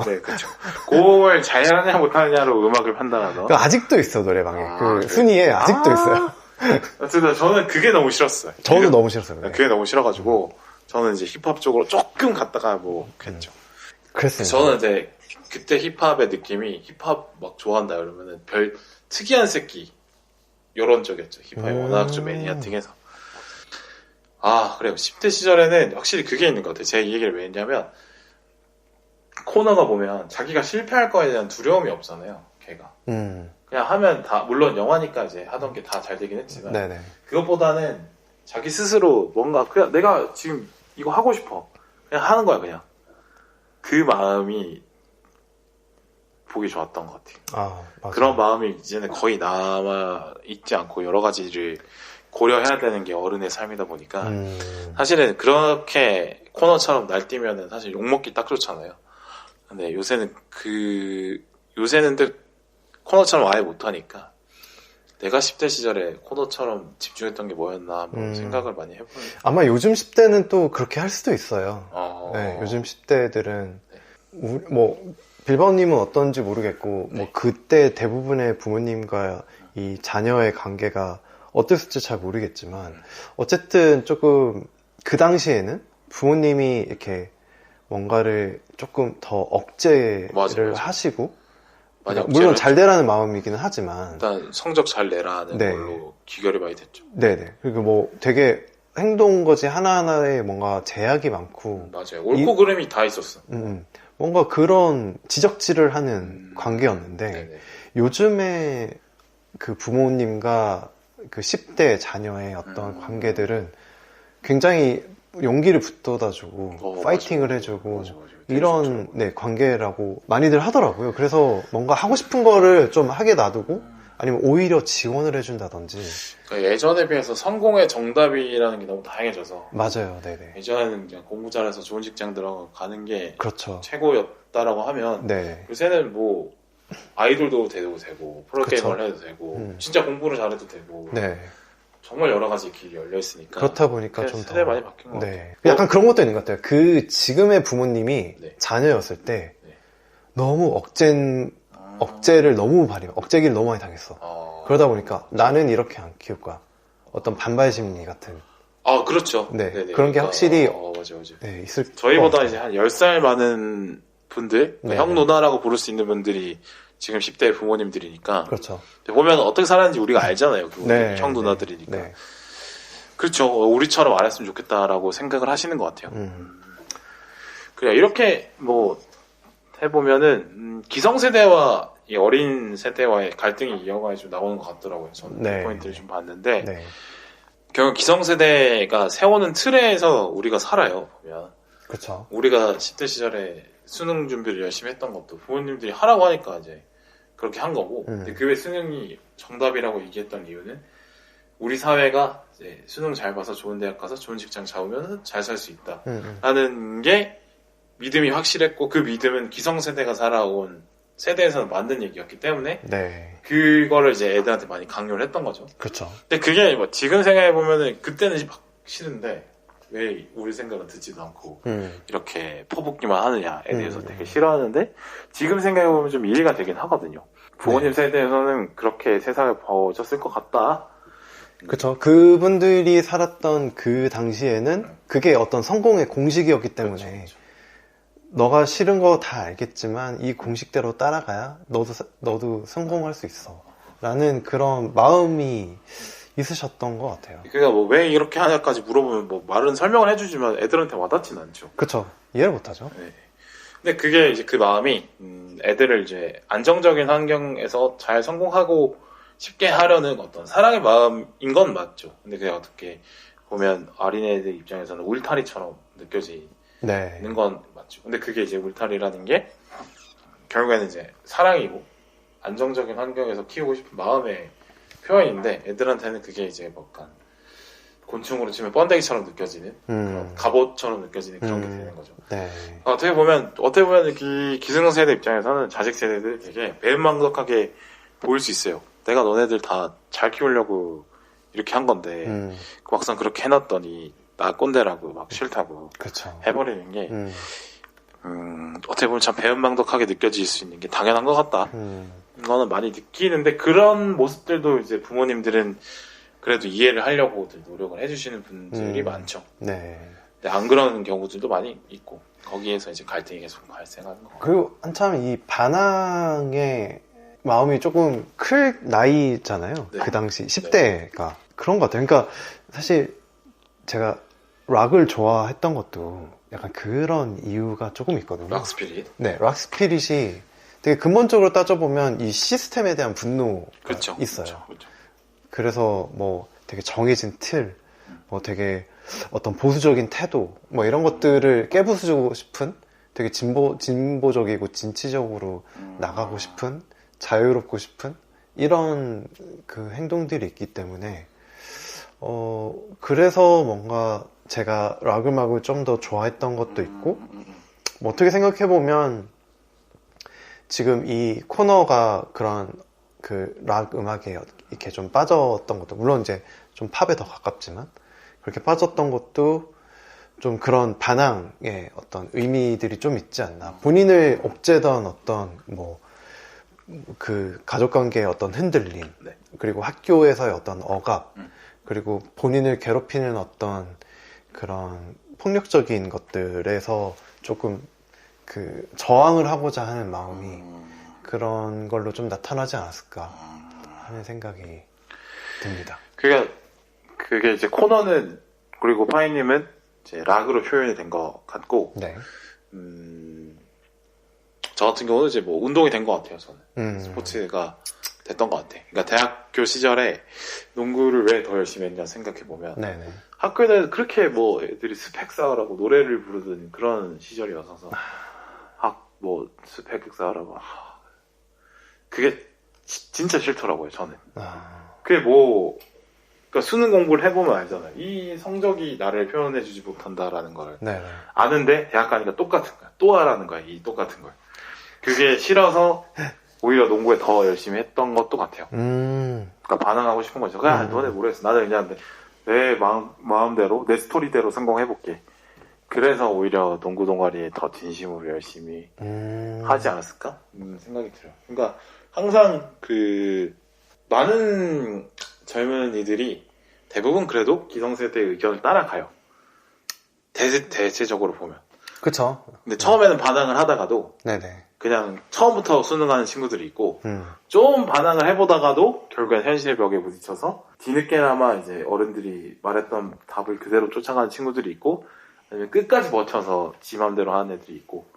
네 그렇죠. 고음을 잘하냐 못하느냐로 음악을 판단하던 아직도 있어 노래방에 그 순위에 아직도 있어요. 어쨌든 저는 그게 너무 싫었어요. 저도 너무 싫었어요. 그게 너무 싫어가지고 저는 이제 힙합 쪽으로 조금 갔다가 뭐 했죠. 그랬어요. 저는 이제 그때 힙합의 느낌이 힙합 막 좋아한다 그러면은 별 특이한 새끼 요런 쪽이었죠. 힙합이 워낙 좀 매니아틱해서. 그래요. 10대 시절에는 확실히 그게 있는 것 같아요. 제가 이 얘기를 왜 했냐면 코너가 보면 자기가 실패할 거에 대한 두려움이 없잖아요. 걔가. 그냥 하면 다 물론 영화니까 이제 하던 게 다 잘 되긴 했지만 그것보다는 자기 스스로 뭔가 그냥 내가 지금 이거 하고 싶어. 그냥 하는 거야 그냥. 그 마음이 보기 좋았던 것 같아요. 그런 마음이 이제는 거의 남아있지 않고 여러 가지를 고려해야 되는 게 어른의 삶이다 보니까 사실은 그렇게 코너처럼 날뛰면은 사실 욕먹기 딱 좋잖아요. 근데 요새는 코너처럼 아예 못하니까 내가 10대 시절에 코너처럼 집중했던 게 뭐였나 생각을 많이 해보는. 아마 요즘 10대는 또 그렇게 할 수도 있어요. 요즘 10대들은 뭐 빌바오님은 어떤지 모르겠고 뭐 그때 대부분의 부모님과 이 자녀의 관계가 어땠을지 잘 모르겠지만 어쨌든 조금 그 당시에는 부모님이 이렇게 뭔가를 조금 더 억제를 하시고 물론 잘 되라는 마음이기는 하지만 일단 성적 잘 내라는 걸로 귀결이 많이 됐죠. 네네. 그리고 뭐 되게 행동거지 하나하나에 뭔가 제약이 많고 맞아요. 옳고 그름이 다 있었어. 뭔가 그런 지적질을 하는 관계였는데 요즘에 그 부모님과 그 10대 자녀의 어떤 관계들은 굉장히 용기를 북돋아주고 파이팅을 해주고 이런 관계라고 많이들 하더라고요. 그래서 뭔가 하고 싶은 거를 좀 하게 놔두고 아니면 오히려 지원을 해준다든지. 그러니까 예전에 비해서 성공의 정답이라는 게 너무 다양해져서. 맞아요. 네네. 예전에는 그냥 공부 잘해서 좋은 직장 들어가는 게 그렇죠. 최고였다라고 하면 요새는 뭐 아이돌도 돼도 되고 프로게이머를 해도 되고 진짜 공부를 잘해도 되고 정말 여러 가지 길이 열려 있으니까 그렇다 보니까 좀 세대 많이 바뀐 것 같아요. 약간 그런 것도 있는 것 같아요. 그 지금의 부모님이 자녀였을 때 너무 억제를 너무 억제기를 너무 많이 당했어. 그러다 보니까 나는 이렇게 안 키울 거야. 어떤 반발 심리 같은. 그렇죠. 그런 게 확실히 맞아. 있을. 저희보다 이제 한 10살 많은 분들, 형 누나라고 부를 수 있는 분들이 지금 10대 부모님들이니까. 그렇죠. 보면 어떻게 살았는지 우리가 알잖아요. 형 누나들이니까. 그렇죠. 우리처럼 안 했으면 좋겠다라고 생각을 하시는 것 같아요. 그래, 이렇게 뭐 해보면은 기성세대와 이 어린 세대와의 갈등이 이 영화에 좀 나오는 것 같더라고요. 저는 그 포인트를 좀 봤는데 결국 기성세대가 세우는 틀에서 우리가 살아요. 보면 그렇죠. 우리가 10대 시절에 수능 준비를 열심히 했던 것도 부모님들이 하라고 하니까 이제 그렇게 한 거고 근데 그 외 수능이 정답이라고 얘기했던 이유는 우리 사회가 이제 수능 잘 봐서 좋은 대학 가서 좋은 직장 잡으면 잘 살 수 있다 라는 게 믿음이 확실했고 그 믿음은 기성세대가 살아온 세대에서는 만든 얘기였기 때문에 네. 그거를 이제 애들한테 많이 강요를 했던 거죠. 그렇죠. 근데 그게 뭐 지금 생각해보면은 그때는 막 싫은데 왜 우리 생각은 듣지도 않고 이렇게 퍼붓기만 하느냐 에 대해서 되게 싫어하는데 지금 생각해보면 좀 이해가 되긴 하거든요. 부모님 네. 세대에서는 그렇게 세상을 봐오셨을 것 같다. 그렇죠. 그분들이 살았던 그 당시에는 그게 어떤 성공의 공식이었기 때문에 그렇죠. 너가 싫은 거 다 알겠지만 이 공식대로 따라가야 너도 성공할 수 있어 라는 그런 마음이 있으셨던 것 같아요. 그러니까 뭐 왜 이렇게 하냐까지 물어보면 뭐 말은 설명을 해주지만 애들한테 와닿진 않죠. 그쵸. 이해를 못하죠. 네. 근데 그게 이제 그 마음이 애들을 이제 안정적인 환경에서 잘 성공하고 쉽게 하려는 어떤 사랑의 마음인 건 맞죠. 근데 그게 어떻게 보면 어린애들 입장에서는 울타리처럼 느껴지는 네. 건 맞죠. 근데 그게 이제 울타리라는 게 결국에는 이제 사랑이고 안정적인 환경에서 키우고 싶은 마음의 표현인데 애들한테는 그게 이제 뭐 약간 곤충으로 치면 번데기처럼 느껴지는 그런 갑옷처럼 느껴지는 그런 게 되는 거죠. 네. 어떻게 보면 이 기성세대 입장에서는 자식 세대들이 되게 배은망덕하게 보일 수 있어요. 내가 너네들 다 잘 키우려고 이렇게 한 건데 막상 그렇게 해놨더니 나 꼰대라고 막 싫다고 그쵸. 해버리는 게 어떻게 보면 참 배은망덕하게 느껴질 수 있는 게 당연한 것 같다. 이거는 많이 느끼는데 그런 모습들도 이제 부모님들은 그래도 이해를 하려고 노력을 해주시는 분들이 많죠. 네. 근데 안 그러는 경우들도 많이 있고 거기에서 이제 갈등이 계속 발생하는 거. 그리고 한참 이 반항의 마음이 조금 클 나이잖아요. 네. 그 당시 10대가 그런 것 같아요. 그러니까 사실 제가 락을 좋아했던 것도 약간 그런 이유가 조금 있거든요. 락스피릿? 네, 락스피릿이 되게 근본적으로 따져보면 이 시스템에 대한 분노가 그쵸, 있어요. 그쵸. 그래서 뭐 되게 정해진 틀, 뭐 되게 어떤 보수적인 태도, 뭐 이런 것들을 깨부수고 싶은 되게 진보적이고 진취적으로 나가고 싶은 자유롭고 싶은 이런 그 행동들이 있기 때문에 그래서 뭔가 제가 락 음악을 좀 더 좋아했던 것도 있고 뭐 어떻게 생각해보면 지금 이 코너가 그런 그 락 음악에 이렇게 좀 빠졌던 것도 물론 이제 좀 팝에 더 가깝지만 그렇게 빠졌던 것도 좀 그런 반항의 어떤 의미들이 좀 있지 않나. 본인을 옥죄던 어떤 뭐 그 가족관계의 어떤 흔들림, 네. 그리고 학교에서의 어떤 억압, 그리고 본인을 괴롭히는 어떤 그런 폭력적인 것들에서 조금 그 저항을 하고자 하는 마음이 그런 걸로 좀 나타나지 않았을까 하는 생각이 듭니다. 그게 이제 코너는 그리고 파이님은 이제 락으로 표현이 된 것 같고, 네. 저 같은 경우는 이제 뭐 운동이 된 것 같아요. 저는 스포츠가 됐던 것 같아. 그러니까 대학교 시절에 농구를 왜 더 열심히 했냐 생각해 보면 네네. 학교에는 그렇게 뭐 애들이 스펙 쌓으라고 노래를 부르던 그런 시절이어서 뭐 스펙 쌓으라고 그게 진짜 싫더라고요. 저는. 그게 뭐 그러니까 수능 공부를 해보면 알잖아요. 이 성적이 나를 표현해주지 못한다라는 걸 네네. 아는데 대학 가니까 똑같은 거야. 또 하라는 거야. 이 똑같은 걸. 그게 싫어서 오히려 농구에 더 열심히 했던 것도 같아요. 그러니까 반항하고 싶은 거죠. 그냥 너네 모르겠어. 나는 그냥 내 마음대로 내 스토리대로 성공해볼게. 그래서 오히려 농구 동아리에 더 진심으로 열심히 하지 않았을까? 생각이 들어요. 그러니까 항상 많은 젊은이들이 대부분 그래도 기성세대의 의견을 따라가요. 대체적으로 보면. 그쵸. 근데 처음에는 반항을 하다가도 네네. 그냥 처음부터 수능하는 친구들이 있고 좀 반항을 해보다가도 결국엔 현실의 벽에 부딪혀서 뒤늦게나마 이제 어른들이 말했던 답을 그대로 쫓아가는 친구들이 있고 아니면 끝까지 버텨서 지 맘대로 하는 애들이 있고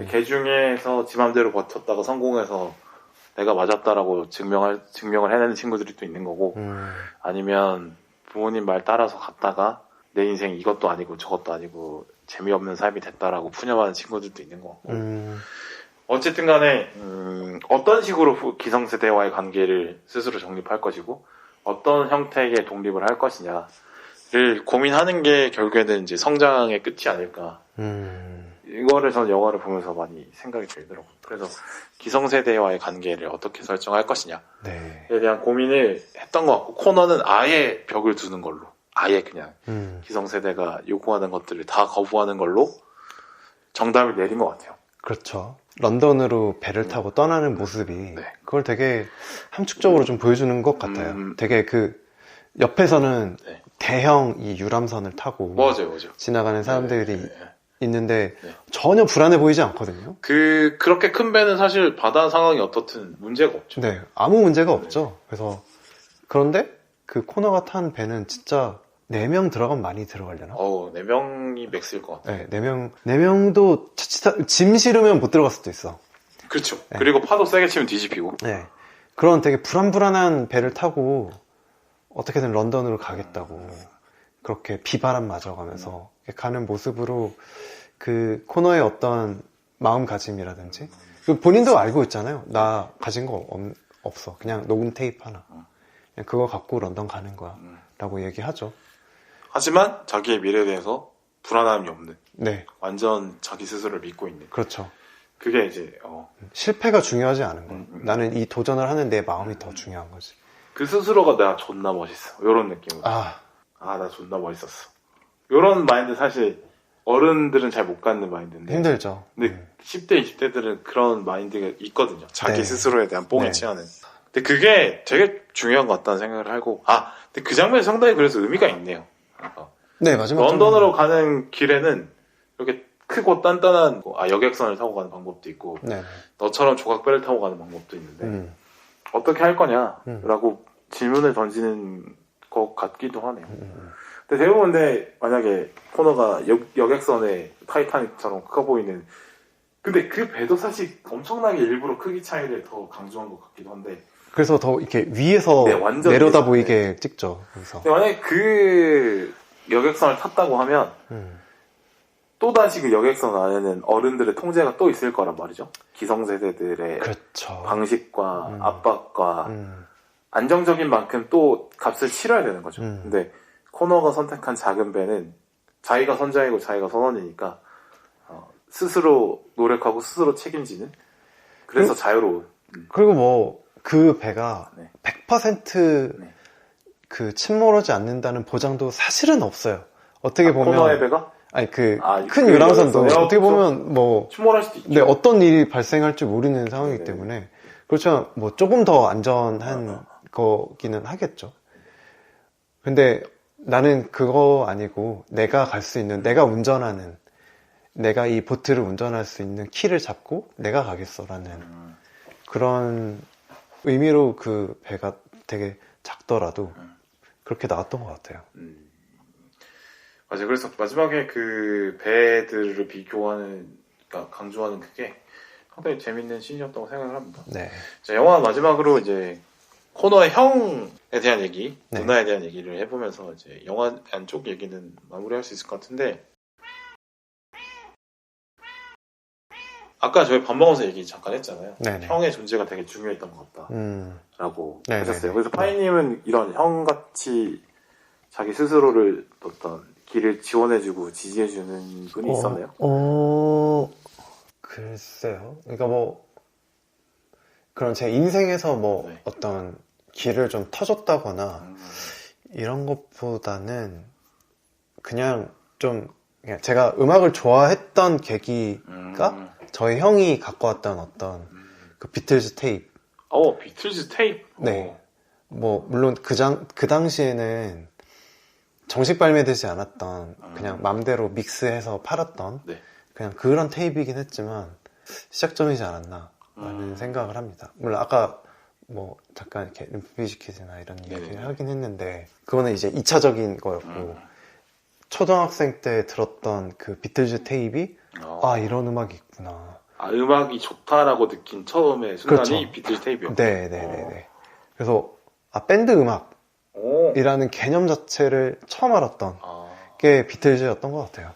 걔 중에서 지 맘대로 버텼다가 성공해서 내가 맞았다라고 증명을 해내는 친구들이 또 있는 거고 아니면 부모님 말 따라서 갔다가 내 인생 이것도 아니고 저것도 아니고 재미없는 삶이 됐다라고 푸념하는 친구들도 있는 거 같고 어쨌든 간에 어떤 식으로 기성세대와의 관계를 스스로 정립할 것이고 어떤 형태의 독립을 할 것이냐를 고민하는 게 결국에는 이제 성장의 끝이 아닐까 이거를 저는 영화를 보면서 많이 생각이 들더라고요. 그래서 기성세대와의 관계를 어떻게 설정할 것이냐에 네. 대한 고민을 했던 것 같고, 코너는 아예 벽을 두는 걸로, 아예 그냥 기성세대가 요구하는 것들을 다 거부하는 걸로 정답을 내린 것 같아요. 그렇죠. 런던으로 배를 타고 떠나는 모습이 네. 그걸 되게 함축적으로 좀 보여주는 것 같아요. 되게 그 옆에서는 네. 대형 이 유람선을 타고 맞아요. 지나가는 사람들이 네. 있는데 네. 전혀 불안해 보이지 않거든요. 그렇게 큰 배는 사실 바다 상황이 어떻든 문제가 없죠. 네, 아무 문제가 없죠. 그래서 그런데 그 코너가 탄 배는 진짜 4명 들어가면 많이 들어가려나? 4명이 맥스일 것 같아요. 네, 4명도 짐 실으면 못 들어갈 수도 있어. 그렇죠. 네. 그리고 파도 세게 치면 뒤집히고. 네. 그런 되게 불안불안한 배를 타고 어떻게든 런던으로 가겠다고 그렇게 비바람 맞아가면서 가는 모습으로 그 코너의 어떤 마음가짐이라든지 본인도 알고 있잖아요. 나 가진 거 없어. 그냥 녹음 테이프 하나. 그냥 그거 갖고 런던 가는 거야. 라고 얘기하죠. 하지만 자기의 미래에 대해서 불안함이 없는. 네. 완전 자기 스스로를 믿고 있는. 그렇죠. 그게 이제 실패가 중요하지 않은 거야. 나는 이 도전을 하는 내 마음이 더 중요한 거지. 그 스스로가 내가 존나 멋있어. 이런 느낌으로. 나 존나 멋있었어. 이런 마인드 사실 어른들은 잘 못 갖는 마인드인데. 힘들죠. 근데 10대, 20대들은 그런 마인드가 있거든요. 자기 네. 스스로에 대한 뽕이 치하는. 근데 그게 되게 중요한 것 같다는 생각을 하고. 근데 그 장면이 상당히 그래서 의미가 있네요. 네, 마지막 런던으로 가는 길에는 이렇게 크고 단단한 여객선을 타고 가는 방법도 있고, 네. 너처럼 조각배를 타고 가는 방법도 있는데 어떻게 할 거냐라고 질문을 던지는 것 같기도 하네요. 근데 대부분 근데 만약에 코너가 여객선에 타이타닉처럼 커 보이는, 근데 그 배도 사실 엄청나게 일부러 크기 차이를 더 강조한 것 같기도 한데, 그래서 더 이렇게 위에서 완전 내려다 위에서, 보이게 찍죠. 그래서. 근데 만약에 그 여객선을 탔다고 하면 또다시 그 여객선 안에는 어른들의 통제가 또 있을 거란 말이죠. 기성세대들의 그렇죠. 방식과 압박과 안정적인 만큼 또 값을 치러야 되는 거죠. 근데 코너가 선택한 작은 배는 자기가 선장이고 자기가 선원이니까 스스로 노력하고 스스로 책임지는, 그래서 자유로운. 그리고 뭐 그 배가 네. 100% 네. 그 침몰하지 않는다는 보장도 사실은 없어요. 어떻게 보면 코너의 배가? 아니 큰 그 유람선도 여객선이요? 어떻게 보면 뭐 침몰할 수도 있죠. 네, 어떤 일이 발생할지 모르는 상황이기 네. 때문에 그렇지만 뭐 조금 더 안전한 거기는 하겠죠. 근데 나는 그거 아니고 내가 갈 수 있는, 내가 운전하는, 내가 이 보트를 운전할 수 있는 키를 잡고 내가 가겠어라는 그런 의미로 그 배가 되게 작더라도 그렇게 나왔던 것 같아요. 맞아요. 그래서 마지막에 그 배들을 비교하는, 그러니까 강조하는 그게 상당히 재밌는 씬이었다고 생각을 합니다. 네. 자, 영화 마지막으로 이제 코너의 형에 대한 얘기, 네. 누나에 대한 얘기를 해보면서 이제 영화 안쪽 얘기는 마무리할 수 있을 것 같은데, 아까 저희 밥 먹어서 얘기 잠깐 했잖아요. 네네. 형의 존재가 되게 중요했던 것 같다 라고 네네네. 하셨어요. 그래서 파이님은 이런 형같이 자기 스스로를 어떤 길을 지원해주고 지지해주는 분이 있었나요? 글쎄요. 그러니까 뭐 그런 제 인생에서 뭐 네. 어떤 길을 좀 터줬다거나 이런 것보다는 그냥 좀 그냥 제가 음악을 좋아했던 계기가 저희 형이 갖고 왔던 어떤 그 비틀즈 테이프. 비틀즈 테이프. 네. 뭐 물론 그 당시에는 정식 발매되지 않았던 그냥 맘대로 믹스해서 팔았던 네. 그냥 그런 테이프이긴 했지만 시작점이지 않았나 라는 생각을 합니다. 물론 아까 뭐 잠깐 이렇게 림프비즈킷이나 이런 얘기를 하긴 했는데 그거는 이제 2차적인 거였고 초등학생 때 들었던 그 비틀즈 테이프이 이런 음악이 있구나. 음악이 좋다라고 느낀 처음의 순간이 그렇죠. 비틀즈 테이프였고. 네네네네. 그래서 밴드 음악이라는 개념 자체를 처음 알았던 게 비틀즈였던 것 같아요.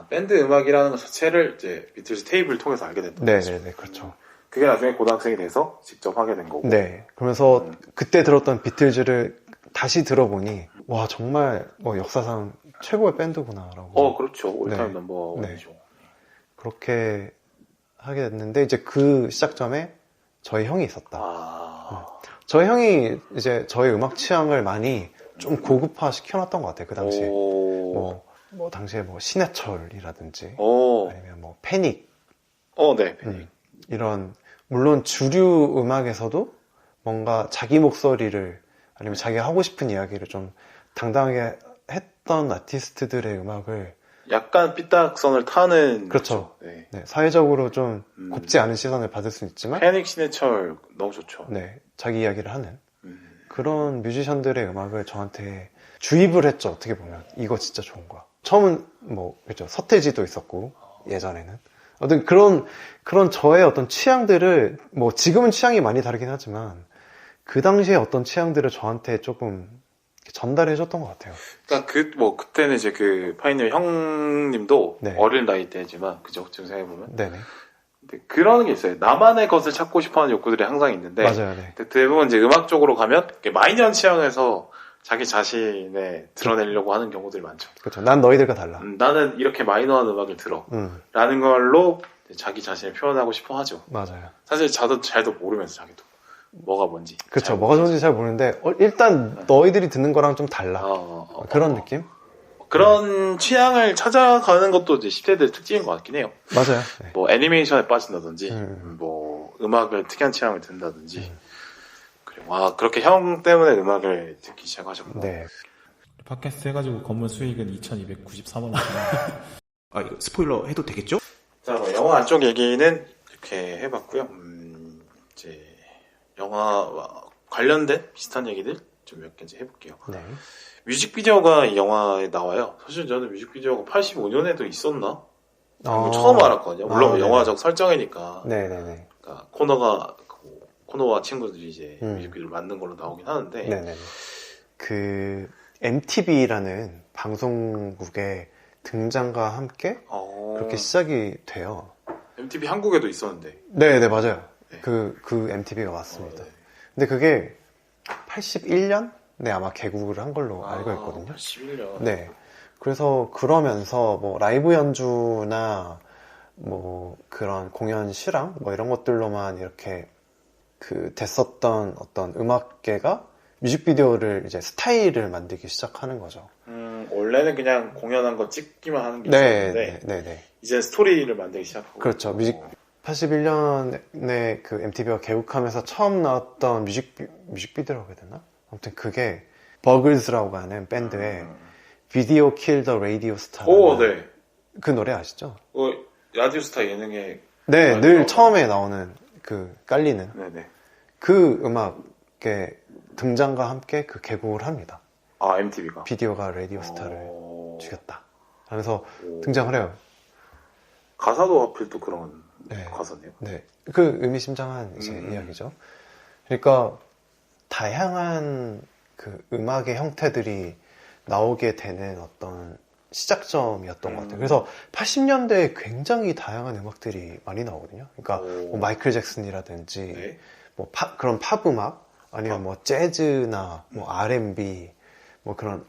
밴드 음악이라는 것 자체를 이제 비틀즈 테이프를 통해서 알게 됐던 거죠. 네네네, 그렇죠. 그게 나중에 고등학생이 돼서 직접 하게 된 거고. 네. 그러면서 그때 들었던 비틀즈를 다시 들어보니 와 정말 뭐 역사상 최고의 밴드구나라고. 그렇죠. 올타임 넘버 네. 원이죠. 그렇게 하게 됐는데, 이제 그 시작점에 저희 형이 있었다. 저희 형이 이제 저희 음악 취향을 많이 좀 고급화 시켜놨던 것 같아요, 그 당시에. 뭐 당시에 뭐 신해철이라든지, 아니면 뭐 패닉. 네, 패닉. 이런, 물론 주류 음악에서도 뭔가 자기 목소리를, 아니면 자기가 하고 싶은 이야기를 좀 당당하게 했던 아티스트들의 음악을 약간 삐딱선을 타는. 그렇죠. 네, 사회적으로 좀 곱지 않은 시선을 받을 수는 있지만 패닉, 신해철 너무 좋죠. 네, 자기 이야기를 하는 그런 뮤지션들의 음악을 저한테 주입을 했죠. 어떻게 보면 이거 진짜 좋은 거야. 처음은 뭐 그렇죠. 서태지도 있었고 예전에는 어떤 그런 저의 어떤 취향들을 뭐 지금은 취향이 많이 다르긴 하지만 그 당시에 어떤 취향들을 저한테 조금 전달해줬던 것 같아요. 그러니까 그때는 이제 그 파이널 형님도 네. 어린 나이 때지만 그죠? 지금 생각해보면. 네네. 근데 그런 게 있어요. 나만의 것을 찾고 싶어하는 욕구들이 항상 있는데. 맞아요. 네. 대부분 이제 음악 쪽으로 가면 마이너한 취향에서 자기 자신에 드러내려고 하는 경우들이 많죠. 그렇죠. 난 너희들과 달라. 나는 이렇게 마이너한 음악을 들어. 라는 걸로 자기 자신을 표현하고 싶어 하죠. 맞아요. 사실 자도 잘도 모르면서 자기도. 뭐가 뭔지. 그렇죠. 뭐가 좋은지 잘 모르는데 일단 너희들이 듣는 거랑 좀 달라. 그런 느낌? 그런 취향을 찾아가는 것도 이제 10대들 특징인 것 같긴 해요. 맞아요. 네. 뭐 애니메이션에 빠진다든지, 뭐 음악을 특이한 취향을 듣는다든지. 그래. 와, 그렇게 형 때문에 음악을 듣기 시작하셨구나. 네. 팟캐스트 해가지고 건물 수익은 2,293원. 이거 스포일러 해도 되겠죠? 자, 뭐 영화 안쪽 얘기는 이렇게 해봤고요. 이제 영화와 관련된 비슷한 얘기들 좀 몇 개 이제 해볼게요. 네. 뮤직비디오가 이 영화에 나와요. 사실 저는 뮤직비디오가 85년에도 있었나? 처음 알았거든요. 물론 영화적 설정이니까. 네네네. 그러니까 코너와 친구들이 이제 뮤직비디오를 만든 걸로 나오긴 하는데. 네네네. 그 MTV라는 방송국의 등장과 함께 그렇게 시작이 돼요. MTV 한국에도 있었는데. 네네, 맞아요. 네. 그 MTV가 맞습니다. 네. 근데 그게 81년에 아마 개국을 한 걸로 알고 있거든요. 81년. 네. 그래서 그러면서 뭐 라이브 연주나 뭐 그런 공연 실황 뭐 이런 것들로만 이렇게 됐었던 어떤 음악계가 뮤직비디오를 이제 스타일을 만들기 시작하는 거죠. 원래는 그냥 공연한 거 찍기만 하는 게 있었는데 네. 이제 스토리를 만들기 시작하고. 그렇죠. 81년에 그 MTV가 개국하면서 처음 나왔던 뮤직비디오라고 해야 되나? 아무튼 그게 버글즈라고 하는 밴드의 비디오 킬 더 라디오 스타. 네. 그 노래 아시죠? 라디오스타 예능에. 네, 늘 처음에 나오는 깔리는. 네네. 그 음악의 등장과 함께 개국을 합니다. MTV가. 비디오가 라디오 스타를 죽였다. 하면서 등장을 해요. 가사도 하필 또 그런 가사네요. 네. 그 의미심장한 이제 이야기죠. 그러니까 다양한 음악의 형태들이 나오게 되는 어떤 시작점이었던 것 같아요. 그래서 80년대에 굉장히 다양한 음악들이 많이 나오거든요. 그러니까 뭐 마이클 잭슨이라든지 뭐 그런 팝 음악 아니면 뭐 재즈나 뭐 R&B 뭐 그런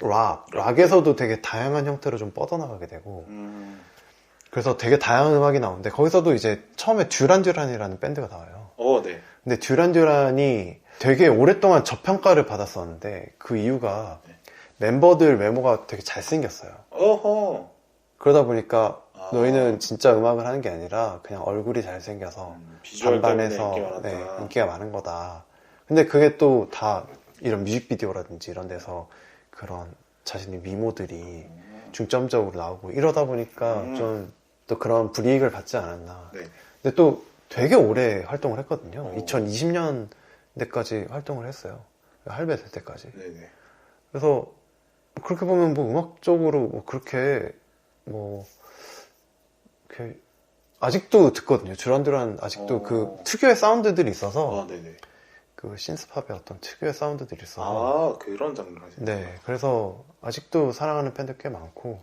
락에서도 되게 다양한 형태로 좀 뻗어나가게 되고 그래서 되게 다양한 음악이 나오는데 거기서도 이제 처음에 듀란듀란이라는 밴드가 나와요. 네. 근데 듀란듀란이 되게 오랫동안 저평가를 받았었는데 그 이유가 멤버들 외모가 되게 잘생겼어요. 그러다 보니까 너희는 진짜 음악을 하는 게 아니라 그냥 얼굴이 잘생겨서 반반해서 인기가 많은 거다. 근데 그게 또 다 이런 뮤직비디오라든지 이런 데서 그런 자신의 미모들이 중점적으로 나오고 이러다 보니까 좀 또 그런 불이익을 받지 않았나. 근데 또 되게 오래 활동을 했거든요. 2020년대까지 활동을 했어요. 할배 될 때까지. 그래서 그렇게 보면 뭐 음악적으로 뭐 그렇게 아직도 듣거든요. 듀란듀란 아직도 그 특유의 사운드들이 있어서 그 신스팝의 어떤 특유의 사운드들이 있어서 그런 장르 하세요? 네, 그래서 아직도 사랑하는 팬들 꽤 많고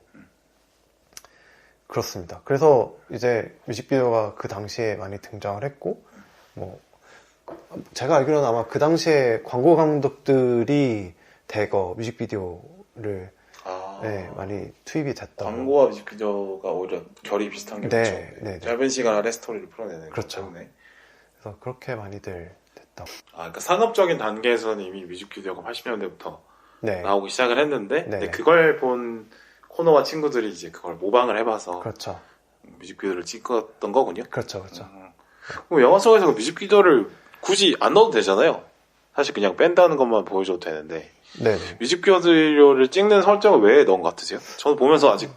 그렇습니다. 그래서 이제 뮤직비디오가 그 당시에 많이 등장을 했고 뭐 제가 알기로는 아마 그 당시에 광고 감독들이 대거 뮤직비디오를 네, 많이 투입이 됐다. 광고와 뮤직비디오가 오히려 결이 비슷한 게 네, 그렇죠. 네, 네. 짧은 시간 안에 스토리를 풀어내는 그렇죠. 때문에. 그래서 그렇게 많이들 됐다. 그러니까 산업적인 단계에서는 이미 뮤직비디오가 80년대부터 네, 나오기 시작을 했는데, 네. 근데 그걸 본 코너와 친구들이 이제 그걸 모방을 해봐서 그렇죠. 뮤직비디오를 찍었던 거군요. 그렇죠, 그렇죠. 그럼 영화 속에서 그 뮤직비디오를 굳이 안 넣어도 되잖아요. 사실 그냥 뺀다는 것만 보여줘도 되는데 네, 뮤직비디오를 찍는 설정을 왜 넣은 것 같으세요? 저는 보면서 아직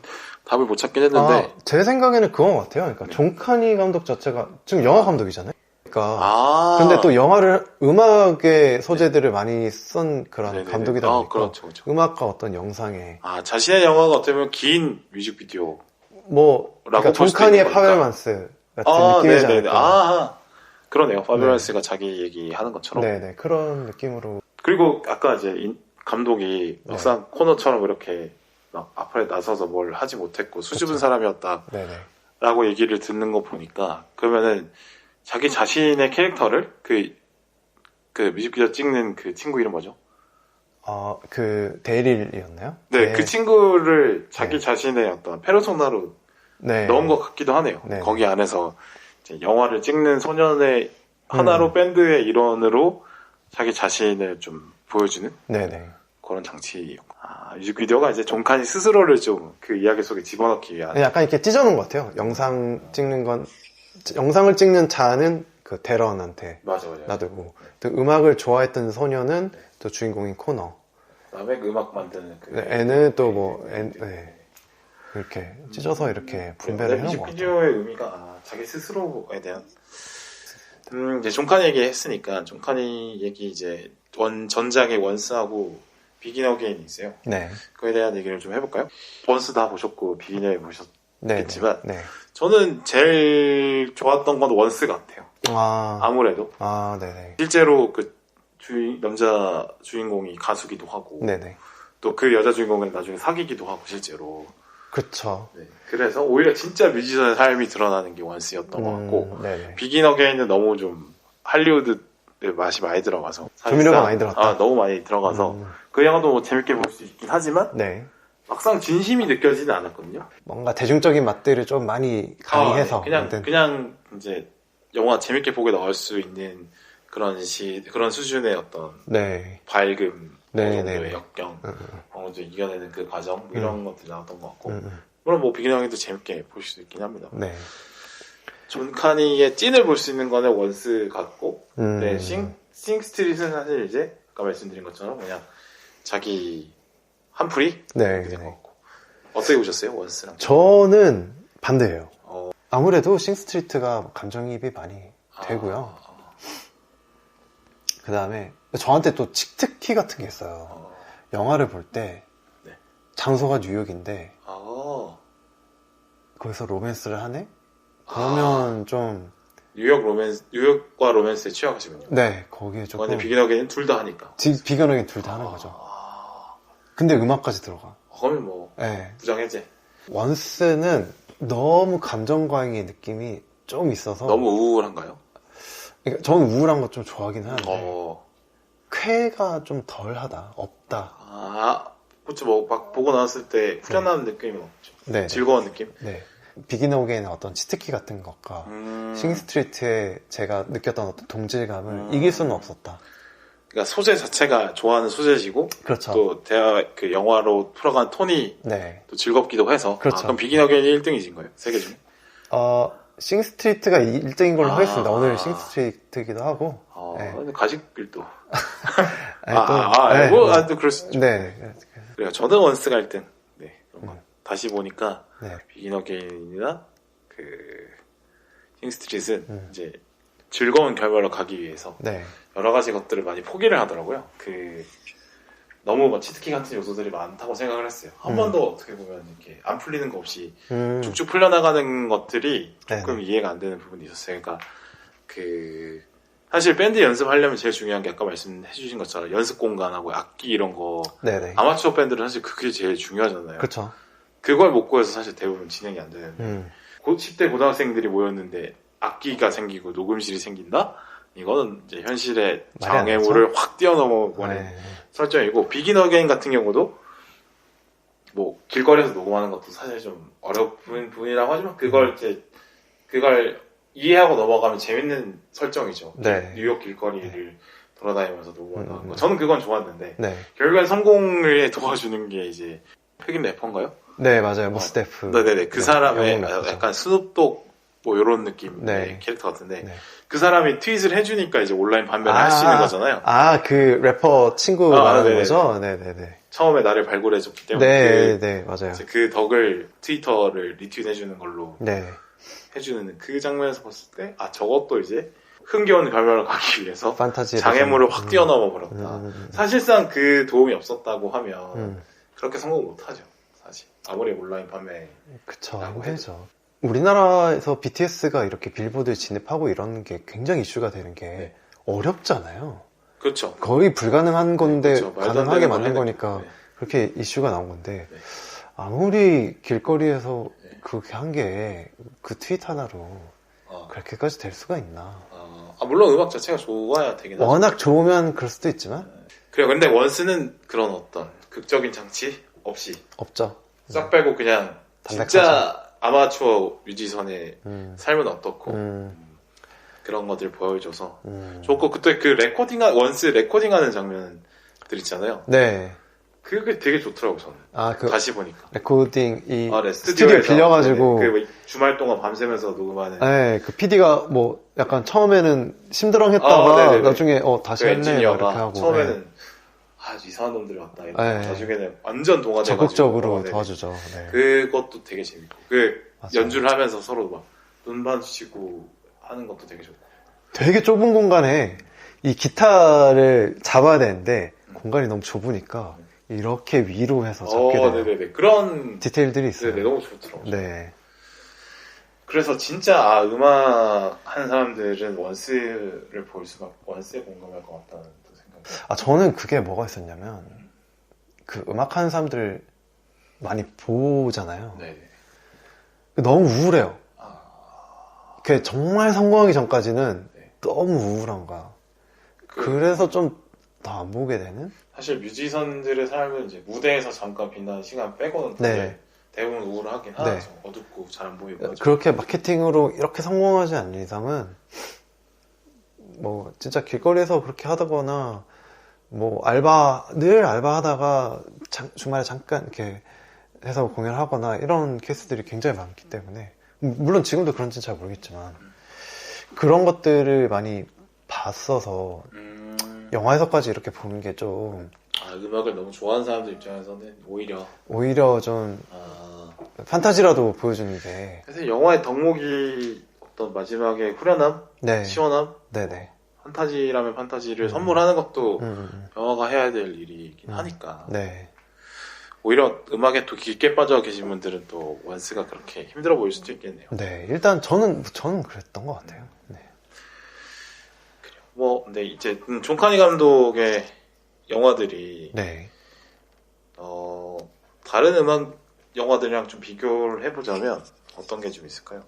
답을 못 찾긴 했는데 제 생각에는 그건 것 같아요. 그러니까 네. 존 카니 감독 자체가 지금 영화 감독이잖아요. 그러니까 근데 근데 또 영화를 음악의 소재들을 많이 쓴 그런 네네네. 감독이다 보니까 그렇죠, 그렇죠. 음악과 어떤 영상에 자신의 영화가 어떻게 보면 긴 뮤직비디오. 뭐 그러니까 존 카니의 파벨만스 같은 느낌이지 네네네. 않을까. 그러네요. 파벨만스가 자기 얘기하는 것처럼. 네네, 그런 느낌으로. 그리고 아까 이제 감독이 네. 막상 코너처럼 이렇게 막 앞에 나서서 뭘 하지 못했고 수줍은 사람이었다라고 네네. 얘기를 듣는 거 보니까 그러면은 자기 자신의 캐릭터를 그 뮤직비디오 찍는 그 친구 이름 뭐죠? 그 데일이었나요? 네, 그 친구를 자기 네. 자신의 어떤 페르소나로 네. 넣은 것 같기도 하네요. 네. 거기 안에서 이제 영화를 찍는 소년의 하나로 밴드의 일원으로 자기 자신을 좀 보여주는 네네. 그런 장치였고. 뮤직비디오가 이제 존 카니 스스로를 좀 그 이야기 속에 집어넣기 위한. 약간 이렇게 찢어놓은 것 같아요. 영상을 찍는 자는 그 대런한테 맞아. 놔두고, 또 음악을 좋아했던 소녀는 또 주인공인 코너. 그다음에 그 음악 만드는 애는 또 뭐, 네. 이렇게 찢어서 이렇게 분배를 해놓은 것 같아요. 뮤직비디오의 의미가 자기 스스로에 대한. 이제 존 카니 얘기 했으니까 존 카니 얘기 이제 전작의 원스하고 비긴 어게인이 있어요. 네. 그거에 대한 얘기를 좀 해볼까요? 원스 다 보셨고 비긴에 보셨겠지만 네. 저는 제일 좋았던 건 원스 같아요. 아무래도 네네. 실제로 그 남자 주인공이 가수기도 하고 네네. 또 그 여자 주인공은 나중에 사귀기도 하고 실제로. 그쵸. 네. 그래서 오히려 진짜 뮤지션의 삶이 드러나는 게 원스였던 것 같고 네네. 비긴 어게인은 너무 좀 할리우드 맛이 많이 들어가서 조미료가 많이 들어갔다. 너무 많이 들어가서 그 영화도 뭐 재밌게 볼 수 있긴 하지만 네. 막상 진심이 느껴지는 않았거든요. 뭔가 대중적인 맛들을 좀 많이 가미해서 그냥 이제 영화 재밌게 보게 나올 수 있는 그런 수준의 어떤 네. 밝음, 어느 네, 정도의 네. 역경, 어느 정도 이겨내는 그 과정 뭐 이런 것들이 나왔던 것 같고 물론 뭐 비긴 어게인도 재밌게 볼 수 있긴 합니다. 네. 존 카니의 찐을 볼 수 있는 거는 원스 같고, 네, 싱스트릿은 사실 이제 아까 말씀드린 것처럼 그냥 자기 한풀이 네. 된 것 같고. 어떻게 보셨어요, 원스랑? 저는 반대예요. 아무래도 싱스트리트가 감정이입이 많이 되고요. 그 다음에 저한테 또 치트키 같은 게 있어요. 영화를 볼 때 네. 장소가 뉴욕인데 거기서 로맨스를 하네? 그러면 좀 뉴욕과 로맨스에 취약하시군요. 네, 거기에 조금 근데 비긴 어게인은 둘 다 하니까. 비견하게 둘 다 하는 거죠. 근데 음악까지 들어가. 그러면 뭐 네. 부장해제. 원스는 너무 감정과잉의 느낌이 좀 있어서 너무 우울한가요? 그러니까 저는 우울한 거 좀 좋아하긴 하는데 쾌가 좀 덜하다, 없다. 그렇죠. 뭐 막 보고 나왔을 때 후련한 느낌은 없죠. 네. 즐거운 느낌? 네. 비긴 어게인의 어떤 치트키 같은 것과 싱스트리트에 제가 느꼈던 어떤 동질감을 이길 수는 없었다. 그러니까 소재 자체가 좋아하는 소재지고 그렇죠. 또 그 영화로 풀어간 톤이 네. 또 즐겁기도 해서 그렇죠. 그럼 비긴 어게인이 1등이신 거예요? 세계 중에? 싱스트리트가 1등인 걸로 하겠습니다. 오늘 싱스트리트이기도 하고. 네. 근데 가식길도. 또 그럴 수 있죠. 네. 그래요. 저는 원스가 1등. 네. 다시 보니까 네. 비긴 어게인이나 그 싱스트릿은 이제 즐거운 결말로 가기 위해서 네. 여러 가지 것들을 많이 포기를 하더라고요. 너무 뭐 치트키 같은 요소들이 많다고 생각을 했어요. 한 번 더 어떻게 보면 이렇게 안 풀리는 거 없이 쭉쭉 풀려나가는 것들이 조금 이해가 안 되는 부분이 있었어요. 그러니까 사실 밴드 연습하려면 제일 중요한 게 아까 말씀해주신 것처럼 연습 공간하고 악기 이런 거. 네네. 아마추어 밴드는 사실 그게 제일 중요하잖아요. 그렇죠. 그걸 못 구해서 사실 대부분 진행이 안 되는데 10대 고등학생들이 모였는데 악기가 생기고 녹음실이 생긴다? 이거는 이제 현실의 장애물을 확 뛰어넘어버린 설정이고 비긴 어게인 같은 경우도 뭐 길거리에서 녹음하는 것도 사실 좀 어려운 부분이라고 하지만 그걸 이해하고 넘어가면 재밌는 설정이죠. 네. 뉴욕 길거리를 돌아다니면서 녹음하는 거. 저는 그건 좋았는데 네. 결국엔 성공을 도와주는 게 이제 흑인 래퍼인가요? 네, 맞아요. 모스데프. 네네네. 그 사람의 영웅 래퍼죠. 약간 스눕독 뭐 이런 느낌의 네. 캐릭터 같은데 네. 그 사람이 트윗을 해주니까 이제 온라인 판매를 할 수 있는 거잖아요. 그 래퍼 친구 말하는 네네네. 거죠? 네네네. 처음에 나를 발굴해줬기 때문에 네, 맞아요. 이제 그 덕을 트위터를 리트윗해주는 걸로 네. 해주는 그 장면에서 봤을 때 저것도 이제 흥겨운 결말을 가기 위해서 판타지 장애물을 확 뛰어넘어 버렸다. 사실상 그 도움이 없었다고 하면 그렇게 성공 못하죠. 사실 아무리 온라인 판매 그쵸, 해죠. 우리나라에서 BTS가 이렇게 빌보드에 진입하고 이런 게 굉장히 이슈가 되는 게 네. 어렵잖아요. 그렇죠. 거의 불가능한 건데 그렇죠. 말도 안 가능하게 되는 만든 걸 거니까 네. 그렇게 이슈가 나온 건데 네. 아무리 길거리에서 네. 그렇게 한 게 그 트윗 하나로 그렇게까지 될 수가 있나. 물론 음악 자체가 좋아야 되긴 하죠. 워낙 좋으면 그럴 수도 있지만 그래요. 근데 원스는 그런 어떤 극적인 장치 없이 없죠. 싹 빼고 그냥 담백하죠. 진짜 아마추어 뮤지션의 삶은 어떻고 그런 것들 보여줘서 좋고 그때 그 원스 레코딩하는 장면들 있잖아요. 네. 그게 되게 좋더라고 저는. 다시 보니까. 레코딩 네, 스튜디오 빌려가지고 그 주말 동안 밤새면서 녹음하는. 네, 그 PD가 뭐 약간 처음에는 심드렁했다가 나중에 다시 그 할래 엔지니어가 이렇게 하고 처음에는 이상한 놈들이 왔다. 네. 나중에는 완전 동화돼가지고 적극적으로 도와주죠. 네. 그것도 되게 재밌고 맞아요. 연주를 하면서 서로 막 눈 마주치고 하는 것도 되게 좋고. 되게 좁은 공간에 이 기타를 잡아야 되는데 공간이 너무 좁으니까 이렇게 위로 해서 잡게 되는 네네네. 그런 디테일들이 있어요. 네, 너무 좋더라고요. 네. 그래서 진짜 음악 하는 사람들은 원스를 원스에 공감할 것 같다는 생각이. 저는 그게 뭐가 있었냐면 그 음악 하는 사람들 많이 보잖아요. 네. 너무 우울해요. 그 정말 성공하기 전까지는 너무 우울한 거야. 그래서 좀 더 안 보게 되는? 사실 뮤지션들의 삶은 이제 무대에서 잠깐 빛나는 시간 빼고는 대부분 우울하긴 하죠. 어둡고 잘 안 보이고. 그렇게 마케팅으로 이렇게 성공하지 않는 이상은 뭐 진짜 길거리에서 그렇게 하다거나 뭐 늘 알바하다가 주말에 잠깐 이렇게 해서 공연하거나 이런 케이스들이 굉장히 많기 때문에 물론 지금도 그런지는 잘 모르겠지만 그런 것들을 많이 봤어서 영화에서까지 이렇게 보는 게 좀 음악을 너무 좋아하는 사람들 입장에서는 오히려 좀 판타지라도 보여주는 게 사실 영화의 덕목이 어떤 마지막에 후련함, 시원함, 네네. 판타지라면 판타지를 선물하는 것도 영화가 해야 될 일이긴 하니까. 네. 오히려 음악에 또 깊게 빠져 계신 분들은 또 원스가 그렇게 힘들어 보일 수도 있겠네요. 네, 일단 저는 그랬던 것 같아요. 네. 그래요. 근데 이제 존 카니 감독의 영화들이 다른 음악 영화들이랑 좀 비교를 해보자면 어떤 게 좀 있을까요?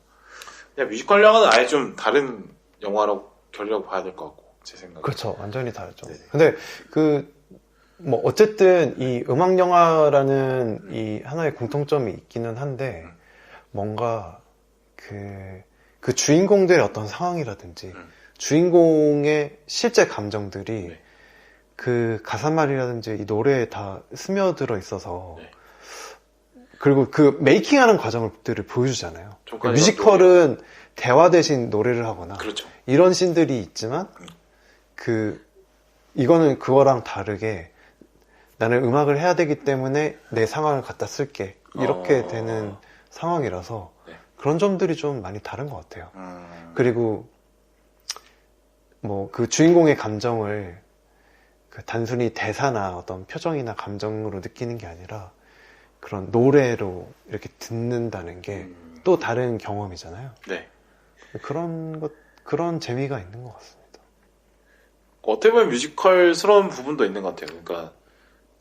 그냥 뮤지컬 영화는 아예 좀 다른 영화라고 결이라고 봐야 될 것 같고 제 생각에. 그렇죠, 완전히 다르죠. 근데 뭐 어쨌든 이 음악 영화라는 이 하나의 공통점이 있기는 한데 뭔가 그 주인공들의 어떤 상황이라든지 주인공의 실제 감정들이 그 가사말이라든지 이 노래에 다 스며들어 있어서 그리고 그 메이킹하는 과정들을 보여주잖아요. 그러니까 뮤지컬은 대화 대신 노래를 하거나 그렇죠. 이런 씬들이 있지만 이거는 그거랑 다르게 나는 음악을 해야 되기 때문에 내 상황을 갖다 쓸게 이렇게 되는 상황이라서 그런 점들이 좀 많이 다른 것 같아요. 그리고 뭐 그 주인공의 감정을 단순히 대사나 어떤 표정이나 감정으로 느끼는 게 아니라 그런 노래로 이렇게 듣는다는 게 또 다른 경험이잖아요. 네. 그런 재미가 있는 것 같습니다. 어떻게 보면 뮤지컬스러운 부분도 있는 것 같아요. 그러니까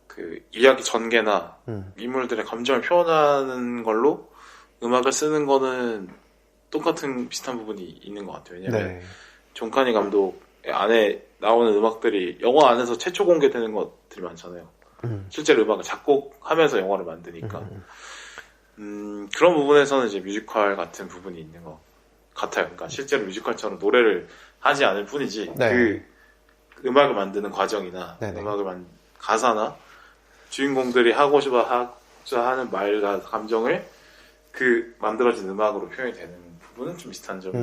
그 이야기 전개나 인물들의 감정을 표현하는 걸로 음악을 쓰는 거는 똑같은 비슷한 부분이 있는 것 같아요. 왜냐면 존 카니 감독 안에 나오는 음악들이 영화 안에서 최초 공개되는 것들이 많잖아요. 실제로 음악을 작곡하면서 영화를 만드니까. 그런 부분에서는 이제 뮤지컬 같은 부분이 있는 것 같아요. 그러니까 실제로 뮤지컬처럼 노래를 하지 않을 뿐이지, 네. 그 음악을 만드는 과정이나, 네네. 가사나, 주인공들이 하고 싶어 하는 말과 감정을 그 만들어진 음악으로 표현이 되는 부분은 좀 비슷한 점이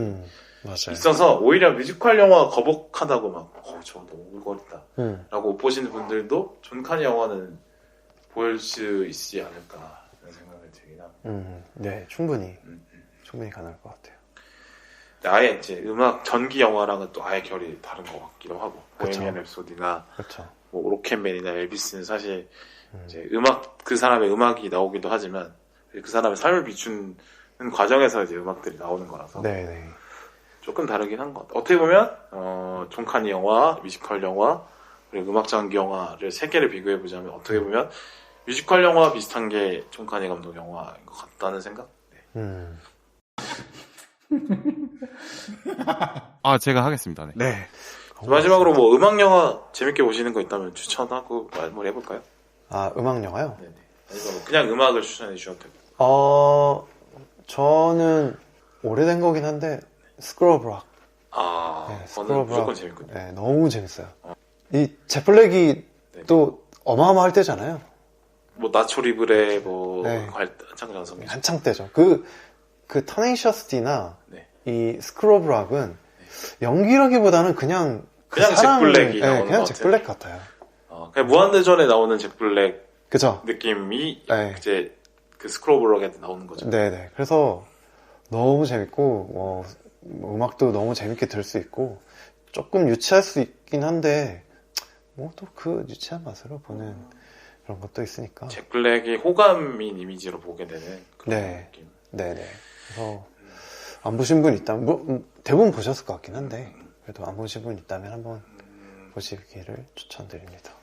맞아요. 있어서, 오히려 뮤지컬 영화가 거북하다고 막, 저거 너무 울거리다 라고 못 보시는 분들도 존 카니 영화는 보일 수 있지 않을까 라는 생각이 들긴 합니다. 네, 충분히 가능할 것 같아요. 아예 이제 음악 전기 영화랑은 또 아예 결이 다른 것 같기도 하고, 그쵸. 보헤미안 랩소디나 그렇죠. 뭐 로켓맨이나 엘비스는 사실 이제 그 사람의 음악이 나오기도 하지만 그 사람의 삶을 비추는 과정에서 이제 음악들이 나오는 거라서 네네. 조금 다르긴 한 것 같아요. 어떻게 보면 존 카니 영화, 뮤지컬 영화, 그리고 음악 전기 영화를 세 개를 비교해 보자면 어떻게 보면 뮤지컬 영화와 비슷한 게 존 카니 감독 영화인 것 같다는 생각? 네. 제가 하겠습니다. 네. 네. 마지막으로 뭐 음악 영화 재밌게 보시는 거 있다면 추천하고 마무리 해볼까요? 음악 영화요? 네네. 아니면 뭐 그냥 음악을 추천해 주셔도 되고. 저는 오래된 거긴 한데 스크롤 락. 그거는 스크롤 무조건 락. 재밌거든요. 네, 너무 재밌어요. 이 제플렉이 또 어마어마할 때잖아요. 뭐 나초 리브레 네. 한창 전성기. 한창 때죠. 그 터네이셔스 D나 네. 이 스크롤 락은 연기라기보다는 그냥 잭 블랙이 나오는 그냥 것 잭 같아요. 블랙 같아요. 그냥 무한대전에 나오는 잭 블랙 그죠? 느낌이 네. 이제 그 스크롤블럭에 나오는 거죠. 네네. 그래서 너무 재밌고 뭐 음악도 너무 재밌게 들을 수 있고 조금 유치할 수 있긴 한데 뭐 또 그 유치한 맛으로 보는 그런 것도 있으니까. 잭 블랙이 호감인 이미지로 보게 되는 그런 네. 느낌. 네네. 그래서 안 보신 분 있다면 뭐 대부분 보셨을 것 같긴 한데 그래도 안 보신 분 있다면 한번 보시기를 추천드립니다.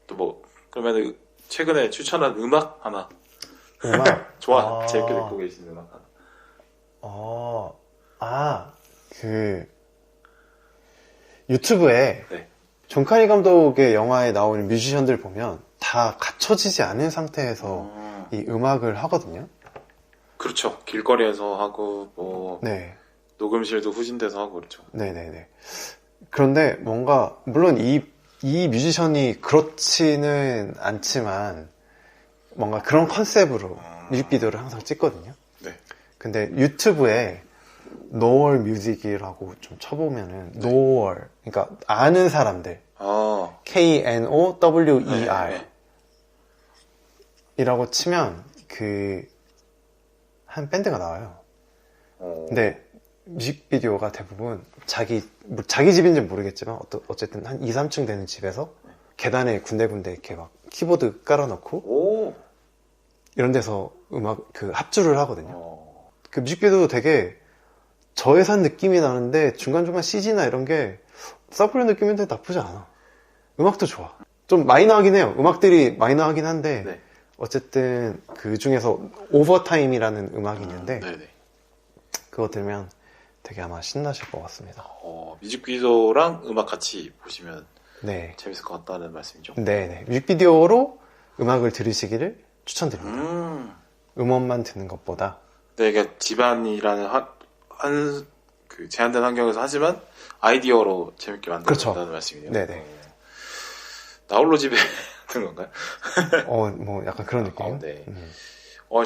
또 뭐 그러면 최근에 추천한 음악 하나. 음악? 좋아. 재밌게 듣고 계신 음악 하나. 그 유튜브에 네. 존 카니 감독의 영화에 나오는 뮤지션들 보면 다 갖춰지지 않은 상태에서 이 음악을 하거든요. 그렇죠. 길거리에서 하고 뭐 네. 녹음실도 후진돼서 하고 그렇죠. 네네네. 그런데 뭔가 물론 이 뮤지션이 그렇지는 않지만 뭔가 그런 컨셉으로 뮤직비디오를 항상 찍거든요. 네. 근데 유튜브에 노월 뮤직이라고 좀 쳐보면은 노월, 그러니까 아는 사람들, K-N-O-W-E-R 네. 이라고 치면 한 밴드가 나와요. 근데 뮤직비디오가 대부분 자기 집인지는 모르겠지만 어쨌든 한 2, 3층 되는 집에서 계단에 군데군데 이렇게 막 키보드 깔아놓고 이런 데서 음악 합주를 하거든요. 그 뮤직비디오도 되게 저예산 느낌이 나는데 중간중간 CG나 이런 게 서브로 느낌인데 나쁘지 않아. 음악도 좋아. 좀 마이너하긴 해요. 음악들이 마이너하긴 한데 네. 어쨌든 그 중에서 오버타임이라는 음악이 있는데 네네. 그거 들으면 되게 아마 신나실 것 같습니다. 뮤직비디오랑 음악 같이 보시면 네. 재밌을 것 같다는 말씀이죠. 네네. 뮤직비디오로 음악을 들으시기를 추천드립니다. 음원만 듣는 것보다. 네, 이게 집안이라는 그 제한된 환경에서 하지만 아이디어로 재밌게 만들어낸다는 그렇죠. 말씀이네요. 네네. 나홀로 집에 같은 건가요? 뭐 약간 그런 느낌. 네.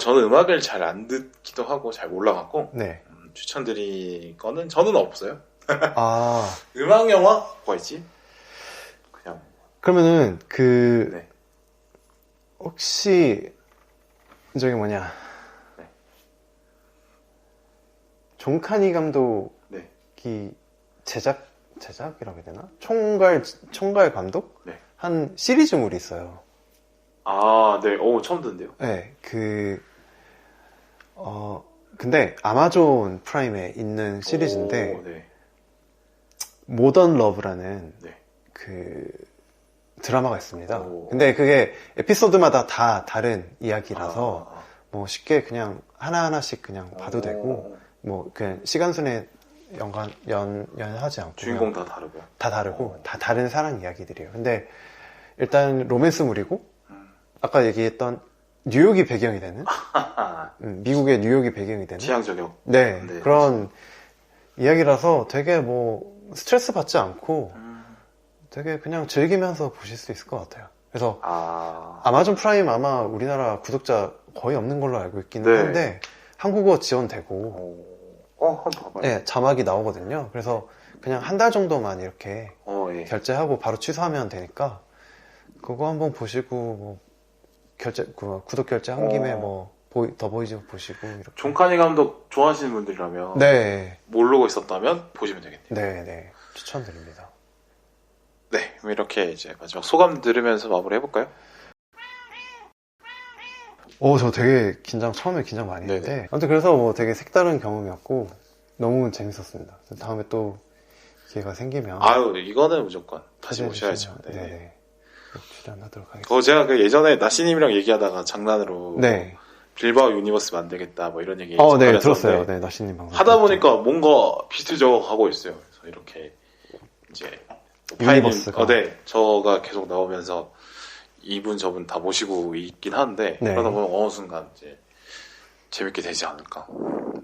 저는 음악을 잘 안 듣기도 하고 잘 몰라갖고 네. 추천드릴 거는 저는 없어요. 아. 음악 영화 뭐가 있지? 그냥 그러면은 네. 혹시 저기 뭐냐? 네. 존 카니 감독이 네. 제작이라고 해야 되나? 총괄 감독? 네. 한 시리즈물이 있어요. 네. 처음 듣는데요. 네, 근데 아마존 프라임에 있는 시리즈인데, 네. 모던 러브라는 네. 그 드라마가 있습니다. 오. 근데 그게 에피소드마다 다 다른 이야기라서, 뭐 쉽게 그냥 하나하나씩 그냥 봐도 되고, 뭐 그냥 시간순에 연하지 않고. 주인공 다 다르고. 다 다르고, 다 다른 사랑 이야기들이에요. 근데 일단 로맨스물이고 아까 얘기했던 뉴욕이 배경이 되는 미국의 뉴욕이 배경이 되는 취향 저격. 네, 네, 그런 이야기라서 되게 뭐 스트레스 받지 않고 되게 그냥 즐기면서 보실 수 있을 것 같아요. 그래서 아마존 프라임 아마 우리나라 구독자 거의 없는 걸로 알고 있기는 네. 한데 한국어 지원되고 한번 봐봐요. 네, 자막이 나오거든요. 그래서 그냥 한 달 정도만 이렇게 예. 결제하고 바로 취소하면 되니까 그거 한번 보시고 뭐 구독 결제한 김에 뭐 더 보이즈 보시고 이렇게. 존카니 감독 좋아하시는 분들이라면 네, 모르고 있었다면 보시면 되겠네요. 네, 네, 추천드립니다. 네, 그럼 이렇게 이제 마지막 소감 들으면서 마무리 해볼까요? 저 되게 처음에 긴장 많이 했는데 네네. 아무튼 그래서 뭐 되게 색다른 경험이었고 너무 재밌었습니다. 다음에 또 기회가 생기면 아유, 이거는 무조건 다시 초대해 오셔야죠. 주시면, 네. 네네. 출연하도록 하겠습니다. 제가 그 예전에 나시님이랑 얘기하다가 장난으로 네. 빌바오 유니버스 만들겠다 뭐 이런 얘기 네, 잠깐 들었어요. 했었는데 네, 나시님 방송. 하다 들었죠. 보니까 뭔가 비슷해져 가고 있어요. 그래서 이렇게 이제 유니버스가. 네, 저가 계속 나오면서 이분 저분 다 모시고 있긴 한데 네. 그러다 보면 어느 순간 이제 재밌게 되지 않을까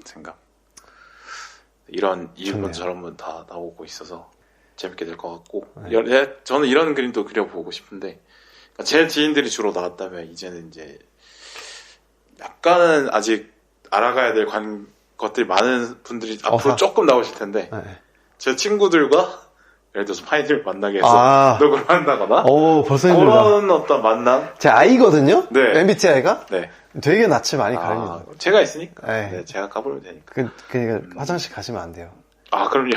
생각. 이분 좋네요. 저런 분 다 나오고 있어서 재밌게 될 것 같고 네. 저는 이런 그림도 그려보고 싶은데 그러니까 제 지인들이 주로 나왔다면 이제는 이제 약간은 아직 알아가야 될 것들이 많은 분들이 앞으로 조금 나오실 텐데 네. 제 친구들과 예를 들어서 파이님을 만나게 해서 녹음을 한다거나 벌써 힘들다. 그런 어떤 만남? 제 아이거든요? 네. MBTI가? 네. 되게 낯이 많이 가립니다. 제가 있으니까. 네. 네, 제가 가보면 되니까. 그러니까 화장실 가시면 안 돼요. 그럼요.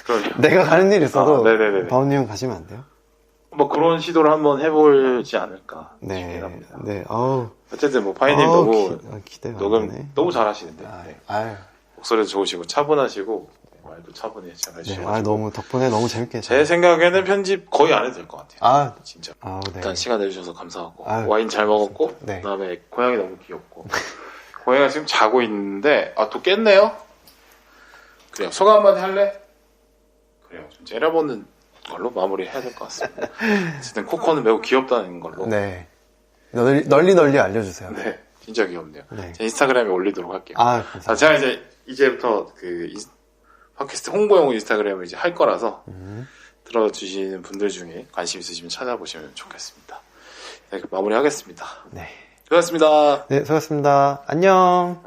그럼요. 내가 가는 일 있어도 네네네. 바운님 형 가시면 안 돼요? 뭐 그런 시도를 한번 해보지 않을까 네. 싶긴 합니다. 네. 어쨌든 뭐 파이님 너무 기대가 녹음 되네. 너무 잘하시는데 네. 아유. 목소리도 좋으시고 차분하시고 말도 차분히 잘 네. 해주셔서 너무 덕분에 너무 재밌게 제 생각에는 편집 거의 안 해도 될 것 같아요. 진짜. 네. 일단 시간 내주셔서 감사하고 아유. 와인 잘 먹었고 네. 그다음에 고양이 너무 귀엽고 고양이가 지금 자고 있는데 또 깼네요. 그래요. 소감 한마디 할래? 그래요. 좀 째려보는 걸로 마무리 해야 될 것 같습니다. 어쨌든 코코는 매우 귀엽다는 걸로. 네. 널리 알려주세요. 네, 진짜 귀엽네요. 네. 제 인스타그램에 올리도록 할게요. 감사합니다. 제가 이제부터 팟캐스트 홍보용 인스타그램을 이제 할 거라서 들어주시는 분들 중에 관심 있으시면 찾아보시면 좋겠습니다. 네, 마무리하겠습니다. 네. 수고하셨습니다. 네, 수고하셨습니다. 안녕.